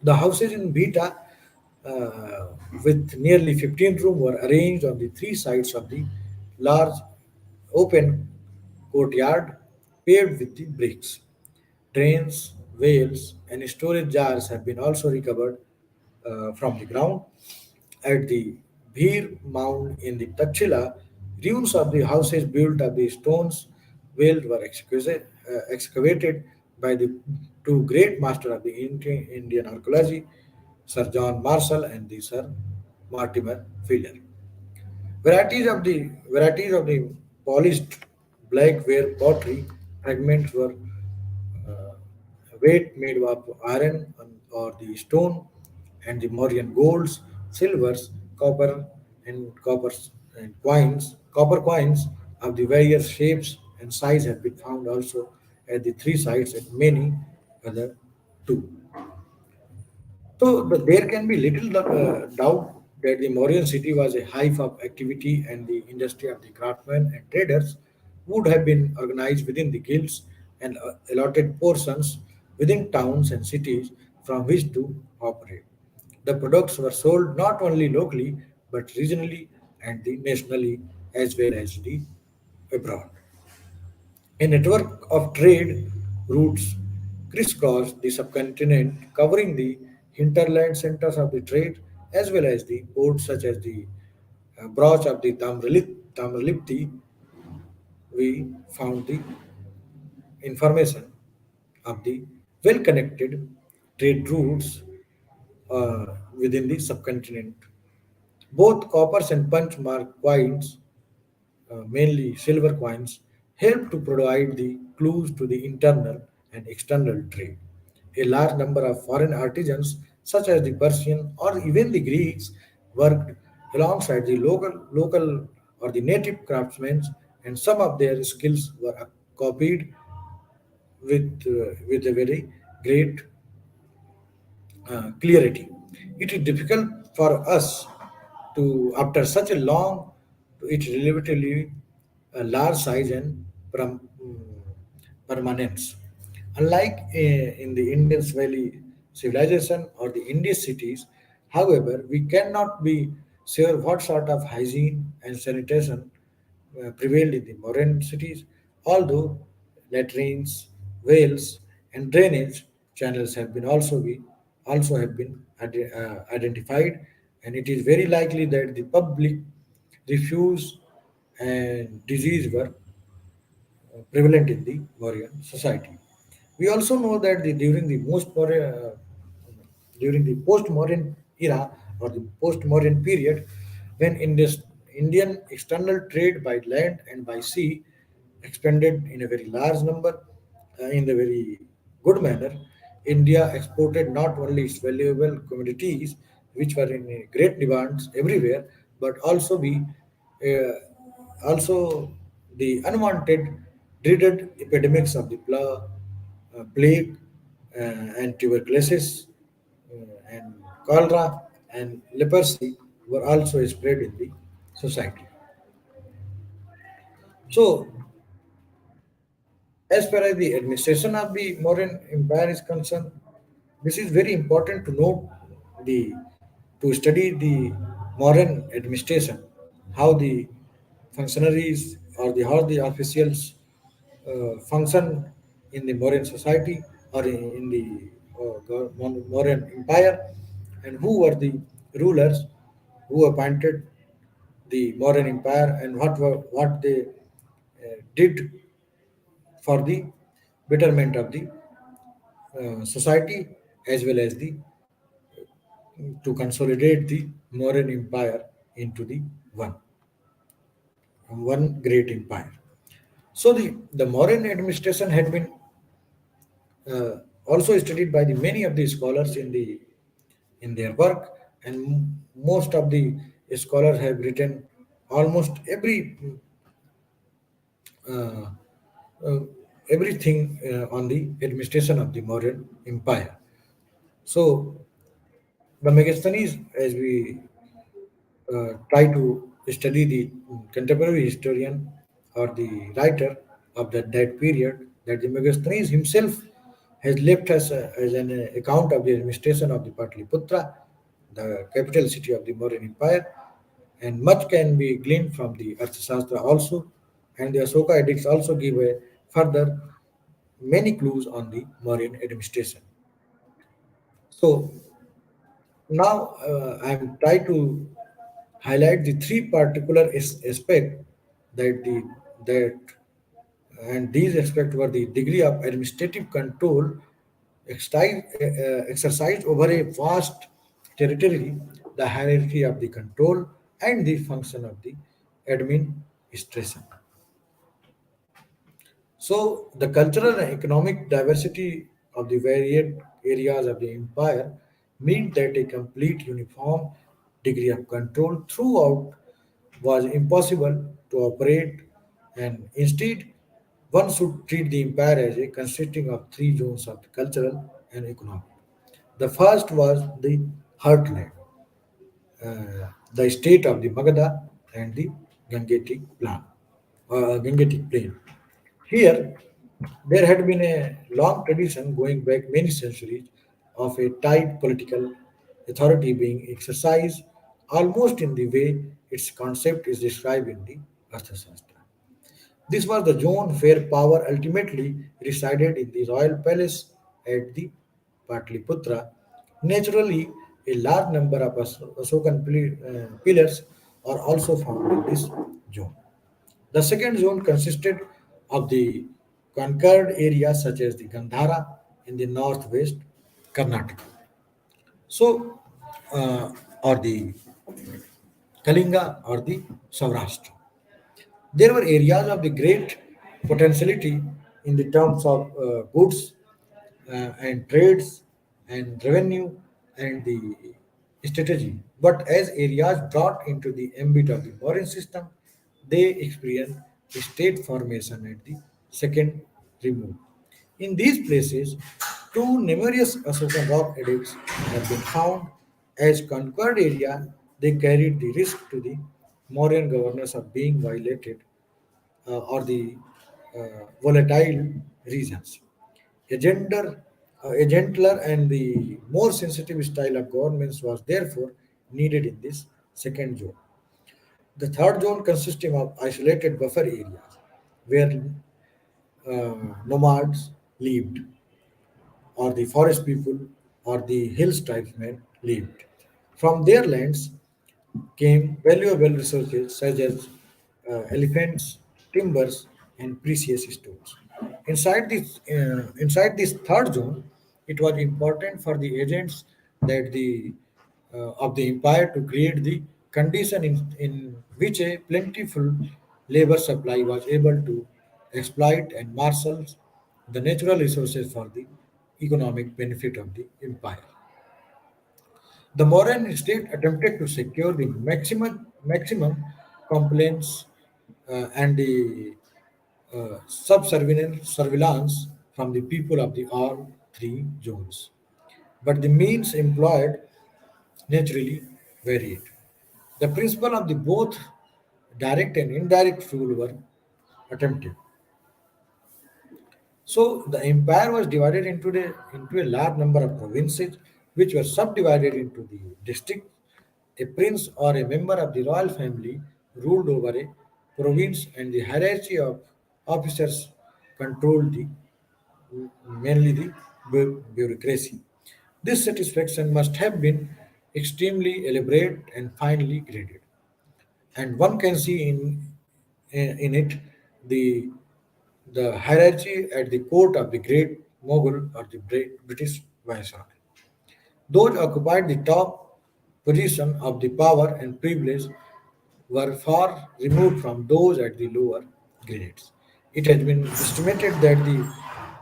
The houses in Bhita, uh, with nearly 15 rooms, were arranged on the three sides of the large open courtyard paved with the bricks. Trains, whales, and storage jars have been also recovered from the ground. At the Bhir mound in the Takshila, ruins of the houses built of the stones whales were excavated by the two great masters of the Indian archaeology, Sir John Marshall and the Sir Mortimer Wheeler. Varieties of the polished blackware pottery fragments were uh, weight made of iron or the stone, and the Mauryan golds, silvers, copper, and copper coins of the various shapes and size have been found also at the three sites and many other too. So there can be little doubt that the Mauryan city was a hive of activity and the industry of the craftsmen and traders would have been organized within the guilds and allotted portions within towns and cities from which to operate. The products were sold not only locally but regionally and the nationally as well as the abroad. A network of trade routes crisscrossed the subcontinent, covering the hinterland centers of the trade as well as the ports such as the broach of the Tamralipti. We found the information of the well connected trade routes within the subcontinent. Both coppers and punch mark coins, mainly silver coins, help to provide the clues to the internal and external trade. A large number of foreign artisans, such as the Persian or even the Greeks, worked alongside the local or the native craftsmen, and some of their skills were copied with a very great clarity. It is difficult for us to, after such a long, to its relatively large size and permanence. Unlike in the Indus Valley civilization or the Indus cities, however, we cannot be sure what sort of hygiene and sanitation prevailed in the Mauryan cities, although latrines, wells, and drainage channels also have been identified, and it is very likely that the public refuse and disease were prevalent in the Mauryan society. We also know that during the post-Mauryan era or the post-Mauryan period, when Indian external trade by land and by sea expanded in a very large number, in a very good manner, India exported not only its valuable commodities, which were in great demands everywhere, but also the unwanted, dreaded epidemics of the plague and tuberculosis and cholera and leprosy were also spread in the society. So, as far as the administration of the Mauryan Empire is concerned, this is very important to note the to study the Mauryan administration, how the functionaries or the how the officials function in the Mauryan society or in the Mauryan Empire, and who were the rulers who appointed the Mauryan Empire and what they did for the betterment of the society as well as the to consolidate the Mauryan Empire into the one great empire. So the Mauryan administration had been also studied by the many of the scholars in their work, and most of the scholars have written almost uh, uh, everything on the administration of the Mauryan Empire. So the Megasthenes, as we try to study the contemporary historian or the writer of that period, that the Megasthenes himself has left us as an account of the administration of the Patliputra, the capital city of the Mauryan Empire, and much can be gleaned from the Arthashastra also, and the Ashoka edicts also give a further many clues on the Mauryan administration. So now I'm trying to highlight the three particular aspect that the that and these aspects were the degree of administrative control exercised over a vast territory, the hierarchy of the control, and the function of the administration. So, the cultural and economic diversity of the varied areas of the empire meant that a complete uniform degree of control throughout was impossible to operate, and instead, one should treat the empire as a consisting of three zones of the cultural and economic. The first was the heartland, the state of the Magadha and the Gangetic plain. Here, there had been a long tradition going back many centuries of a tight political authority being exercised almost in the way its concept is described in the Arthashastra. This was the zone where power ultimately resided in the royal palace at the Patliputra. Naturally, a large number of Asokan pillars are also found in this zone. The second zone consisted of the conquered areas such as the Gandhara in the northwest Karnataka. So, or the Kalinga or the Saurashtra. There were areas of the great potentiality in the terms of goods and trades and revenue and the strategy. But as areas brought into the ambit of the Mauryan system, they experienced a state formation at the second remove. In these places, two numerous Asokan rock edicts have been found. As conquered area, they carried the risk to the Mauryan governors of being violated or the volatile regions. A gentler and the more sensitive style of governments was therefore needed in this second zone. The third zone consisting of isolated buffer areas where nomads lived, or the forest people, or the hills tribesmen lived. From their lands came valuable resources such as elephants, timbers, and precious stones. Inside this third zone, it was important for the agents that the of the empire to create the condition in which a plentiful labor supply was able to exploit and marshal the natural resources for the economic benefit of the empire. The Mauryan state attempted to secure the maximum compliance and the subservient surveillance from the people of the all three zones. But the means employed naturally varied. The principle of the both direct and indirect rule were attempted. So the empire was divided into a large number of provinces, which were subdivided into the districts. A prince or a member of the royal family ruled over a province, and the hierarchy of officers controlled mainly the bureaucracy. This satisfaction must have been extremely elaborate and finely graded, and one can see in it the the hierarchy at the court of the great Mughal or the British Viceroy. Those occupied the top position of the power and privilege were far removed from those at the lower grades. It has been estimated that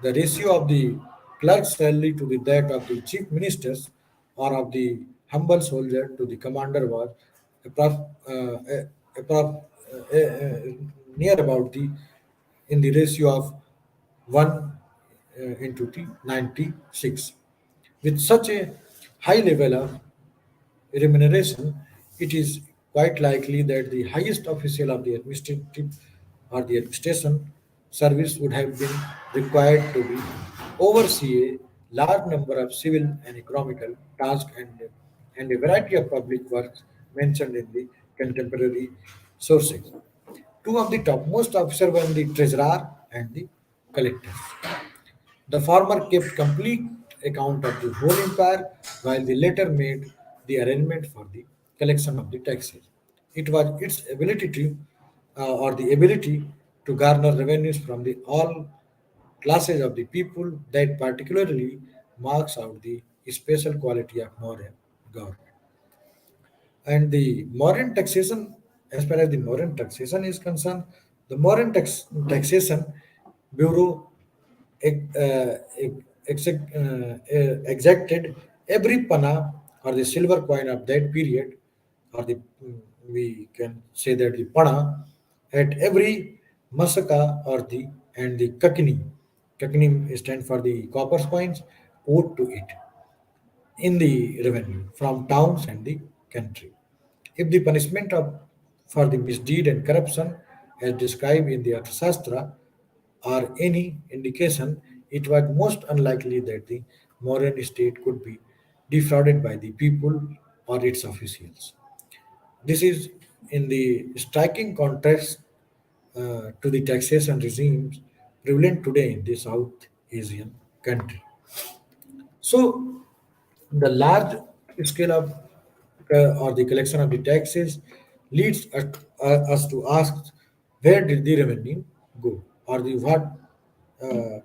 the ratio of the clerk's salary to the that of the chief ministers or of the humble soldier to the commander was approx- approx- near about the in the ratio of 1 into 96. With such a high level of remuneration, it is quite likely that the highest official of the administrative or the administration service would have been required to be oversee a large number of civil and economical tasks and a variety of public works mentioned in the contemporary sources. Two of the topmost officers were the treasurer and the collectors. The former kept complete account of the whole empire, while the latter made the arrangement for the collection of the taxes. It was its ability to, or the ability to garner revenues from the all classes of the people that particularly marks out the special quality of Mauryan government. And the Mauryan taxation, as far as the Mauryan taxation is concerned, the Taxation Bureau exacted every pana or the silver coin of that period, or the we can say that the pana at every masaka or the and the kakini. Kakini stand for the copper coins owed to it in the revenue from towns and the country. If the punishment of for the misdeed and corruption, as described in the Arthashastra, are any indication, it was most unlikely that the Mauryan state could be defrauded by the people or its officials. This is in the striking contrast to the taxation regimes prevalent today in the South Asian country. So, the large scale of or the collection of the taxes leads us to ask where did the revenue go, or the what uh,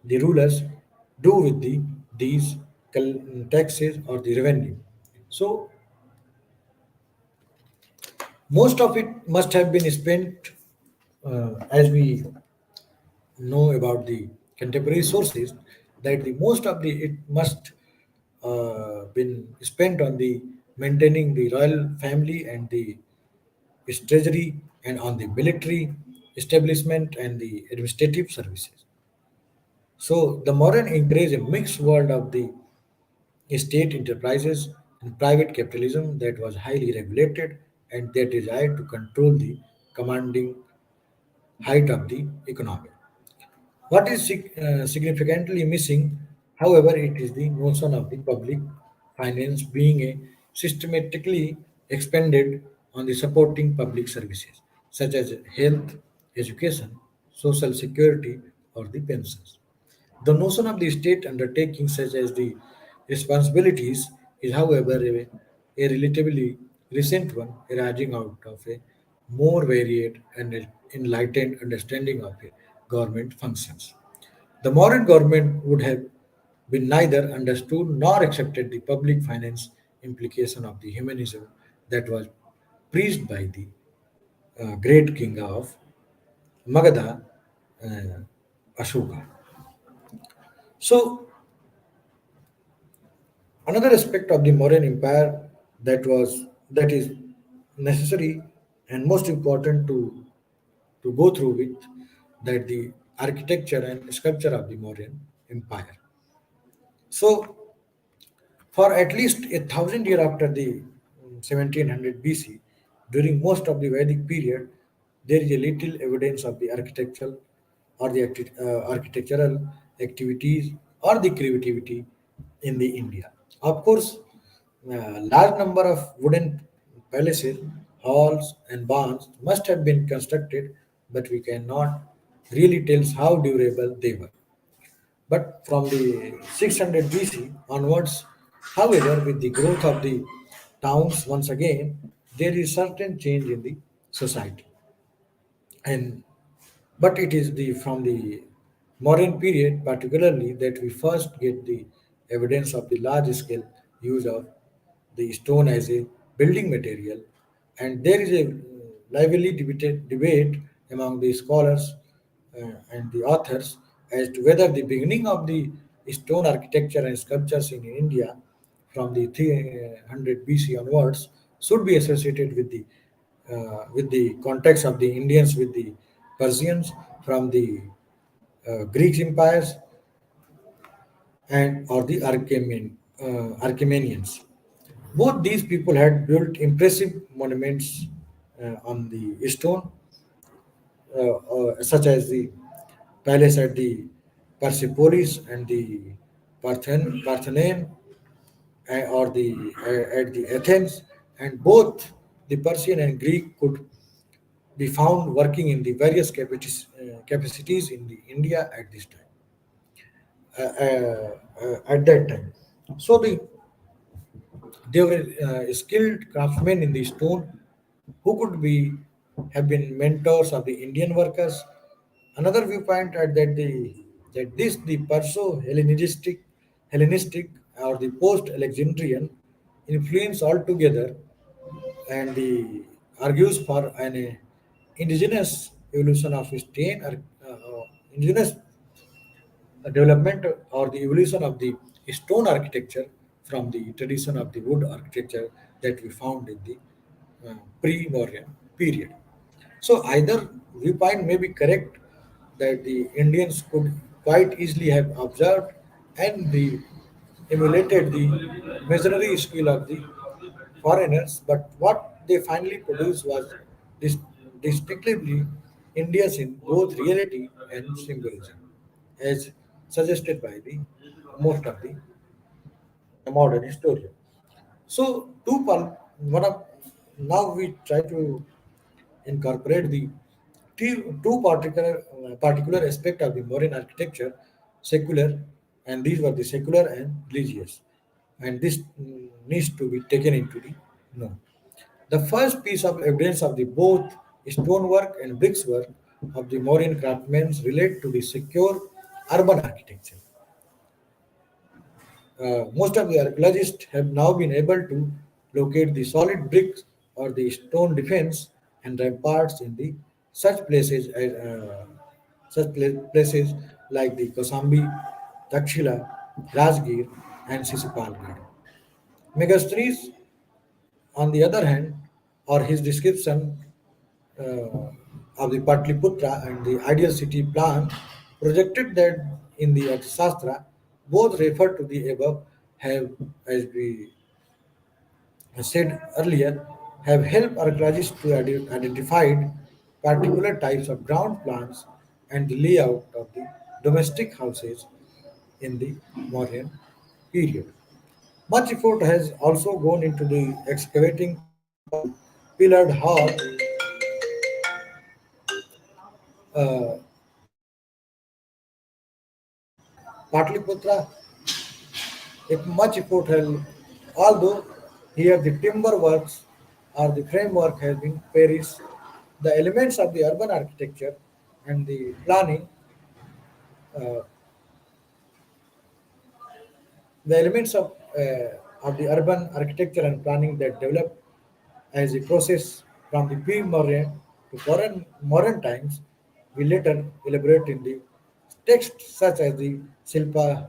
the rulers do with these taxes or the revenue. So most of it must have been spent, as we know about the contemporary sources, that the most of the it must been spent on the maintaining the royal family and the its treasury and on the military establishment and the administrative services. So the modern encourage a mixed world of the state enterprises and private capitalism that was highly regulated and that desired to control the commanding height of the economy. What is significantly missing, however, it is the notion of the public finance being a systematically expended on the supporting public services such as health, education, social security, or the pensions. The notion of the state undertaking such as the responsibilities is, however, a relatively recent one arising out of a more varied and enlightened understanding of government functions. The modern government would have been neither understood nor accepted the public finance implication of the humanism that was preached by the great king of Magadha, uh, Ashoka. So, another aspect of the Mauryan Empire that is necessary and most important to go through with that the architecture and sculpture of the Mauryan Empire. So for at least 1,000 years after the 1700 BC, during most of the Vedic period, there is a little evidence of the architectural or the architectural activities or the creativity in the India. Of course, large number of wooden palaces, halls, and barns must have been constructed, but we cannot really tell how durable they were. But from the 600 BC onwards, however, with the growth of the towns once again, there is certain change in the society. And but it is the from the modern period particularly that we first get the evidence of the large scale use of the stone as a building material, and there is a lively debate among the scholars and the authors as to whether the beginning of the stone architecture and sculptures in India from the 300 BC onwards should be associated with the context of the Indians with the Persians from the Greek empires and or the Archemenians. Both these people had built impressive monuments on the stone, such as the palace at the Persepolis and the Parthenon, or the at the Athens, and both the Persian and Greek could be found working in the various capacities in the India at this time, at that time. So they were skilled craftsmen in the stone who could be have been mentors of the Indian workers. Another viewpoint at that this the Hellenistic or the post Alexandrian influence altogether, and the argues for an indigenous evolution of stain or indigenous development or the evolution of the stone architecture from the tradition of the wood architecture that we found in the pre-Mauryan period. So either viewpoint may be correct that the Indians could quite easily have observed and the emulated the masonry skill of the foreigners, but what they finally produced was dis- distinctively Indians in both reality and symbolism, as suggested by the most of the modern historian. So, one of now we try to incorporate the two particular aspects of the Mauryan architecture, secular, and these were the secular and religious, and this needs to be taken into the note. The first piece of evidence of the both stonework and brickwork of the Mauryan craftsmen relate to the secure urban architecture. Most of the archaeologists have now been able to locate the solid bricks or the stone defense and ramparts in the such places like the Kosambi, Takshila, Rajgir, and Sisipalgarh. Megasthenes, on the other hand, or his description uh, of the Patliputra and the ideal city plan projected that in the Arthashastra, both refer to the above, have, as we said earlier, have helped archaeologists to identify particular types of ground plans and the layout of the domestic houses in the Mauryan period. Much effort has also gone into the excavating of the pillared hall uh, Patliputra. If much effort has, although here the timber works or the framework has been perished, the elements of the urban architecture and the planning, uh, the elements of the urban architecture and planning that developed as a process from the pre-Mauryan to modern times, we later elaborate in the texts such as the Silpa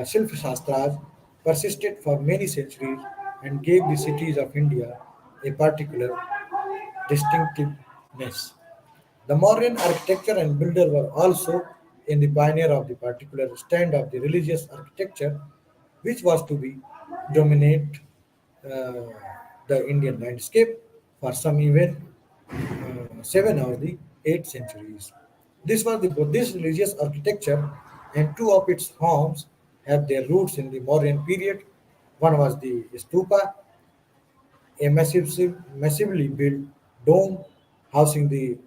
Shastras persisted for many centuries and gave the cities of India a particular distinctiveness. The Mauryan architecture and builder were also in the pioneer of the particular stand of the religious architecture, which was to be dominate uh, the Indian landscape for some even 7 or the 8 centuries. This was the Buddhist religious architecture, and two of its forms have their roots in the Mauryan period. One was the stupa, a massively built dome housing the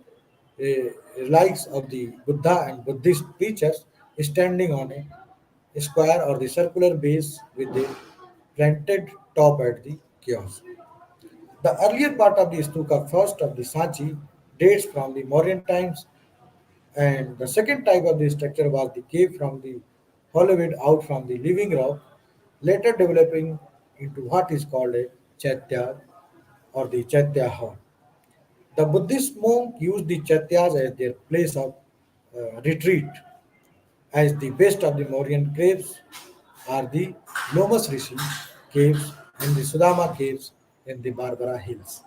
relics of the Buddha and Buddhist preachers standing on a square or the circular base with a planted top at the kiosk. The earlier part of the stupa, first of the Sanchi, dates from the Mauryan times, and the second type of the structure was the cave from the hollowed out from the living rock, later developing into what is called a chaitya or the chaitya hall. The Buddhist monk used the chaityas as their place of retreat, as the best of the Mauryan caves are the Lomas Rishi caves and the Sudama caves in the Barbara Hills.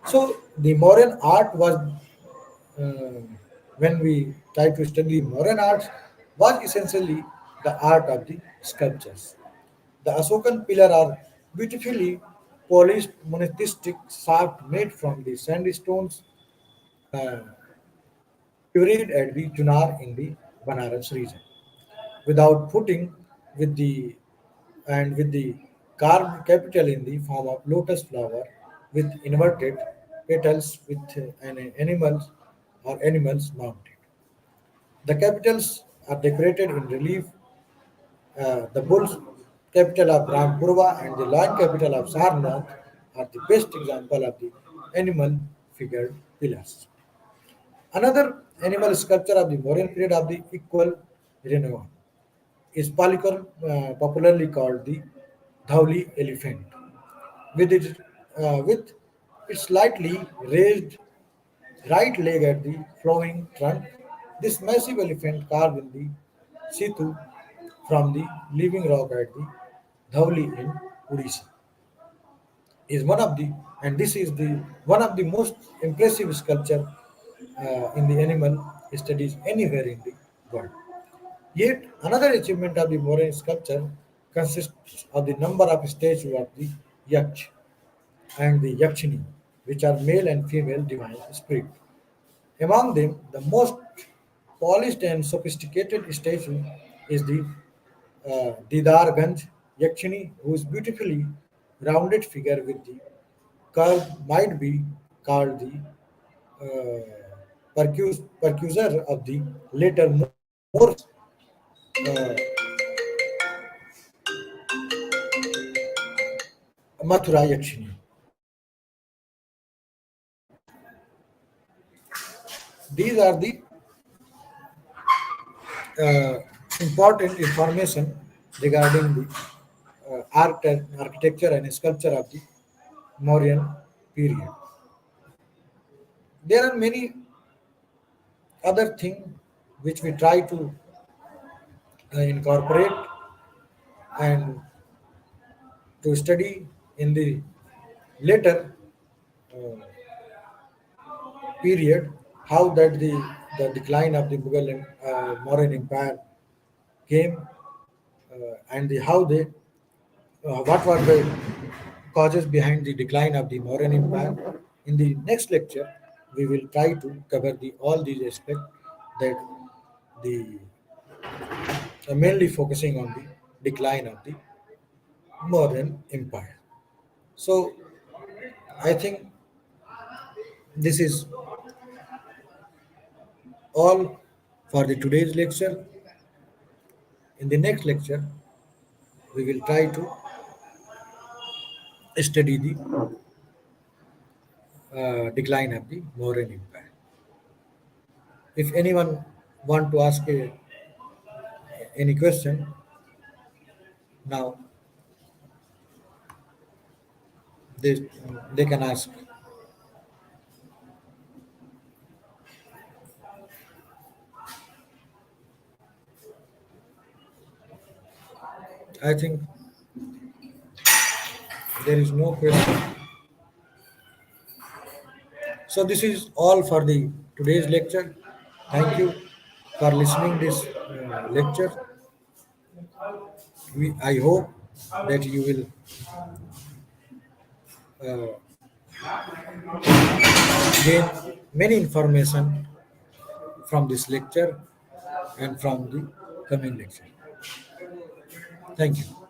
So the Mauryan art was, uh, when we try to study Mauryan arts, was essentially the art of the sculptures. The Asokan pillar are beautifully polished monastic shaft made from the sandstones uh, quarried at the Junar in the Banaras region. Without putting with the with the carved capital in the form of lotus flower with inverted petals with an animals mounted. The capitals are decorated in relief. The bull's capital of Brahmpurva and the lion capital of Sarnath are the best example of the animal figured pillars. Another animal sculpture of the Mauryan period of the equal renown is popularly called the Dhauli elephant. With its slightly raised right leg at the flowing trunk, this massive elephant carved in the situ from the living rock at the Dhauli in Odisha is one of the and this is the one of the most impressive sculpture in the animal studies anywhere in the world. Yet another achievement of the Mauryan sculpture consists of the number of statues of the Yaksh and the Yakshini, which are male and female divine spirit. Among them, the most polished and sophisticated statue is the Didarganj Yakshini, whose beautifully rounded figure with the curve might be called the precursor of the later more famous uh, Mathura Yakshini. These are the uh, important information regarding the architecture and sculpture of the Mauryan period. There are many other things which we try to incorporate and to study in the later uh, period, how that the decline of the Mughal and Mauryan Empire came, and how they what were the causes behind the decline of the Mauryan Empire. In the next lecture, we will try to cover all these aspects that the mainly focusing on the decline of the Mauryan Empire. So I think this is all for the today's lecture. In the next lecture, we will try to study the decline of the Mauryan Empire. If anyone want to ask any question, now they, they can ask. I think there is no question. So this is all for the today's lecture. Thank you for listening this lecture. I hope that you will uh, gain many information from this lecture and from the coming lecture. Thank you.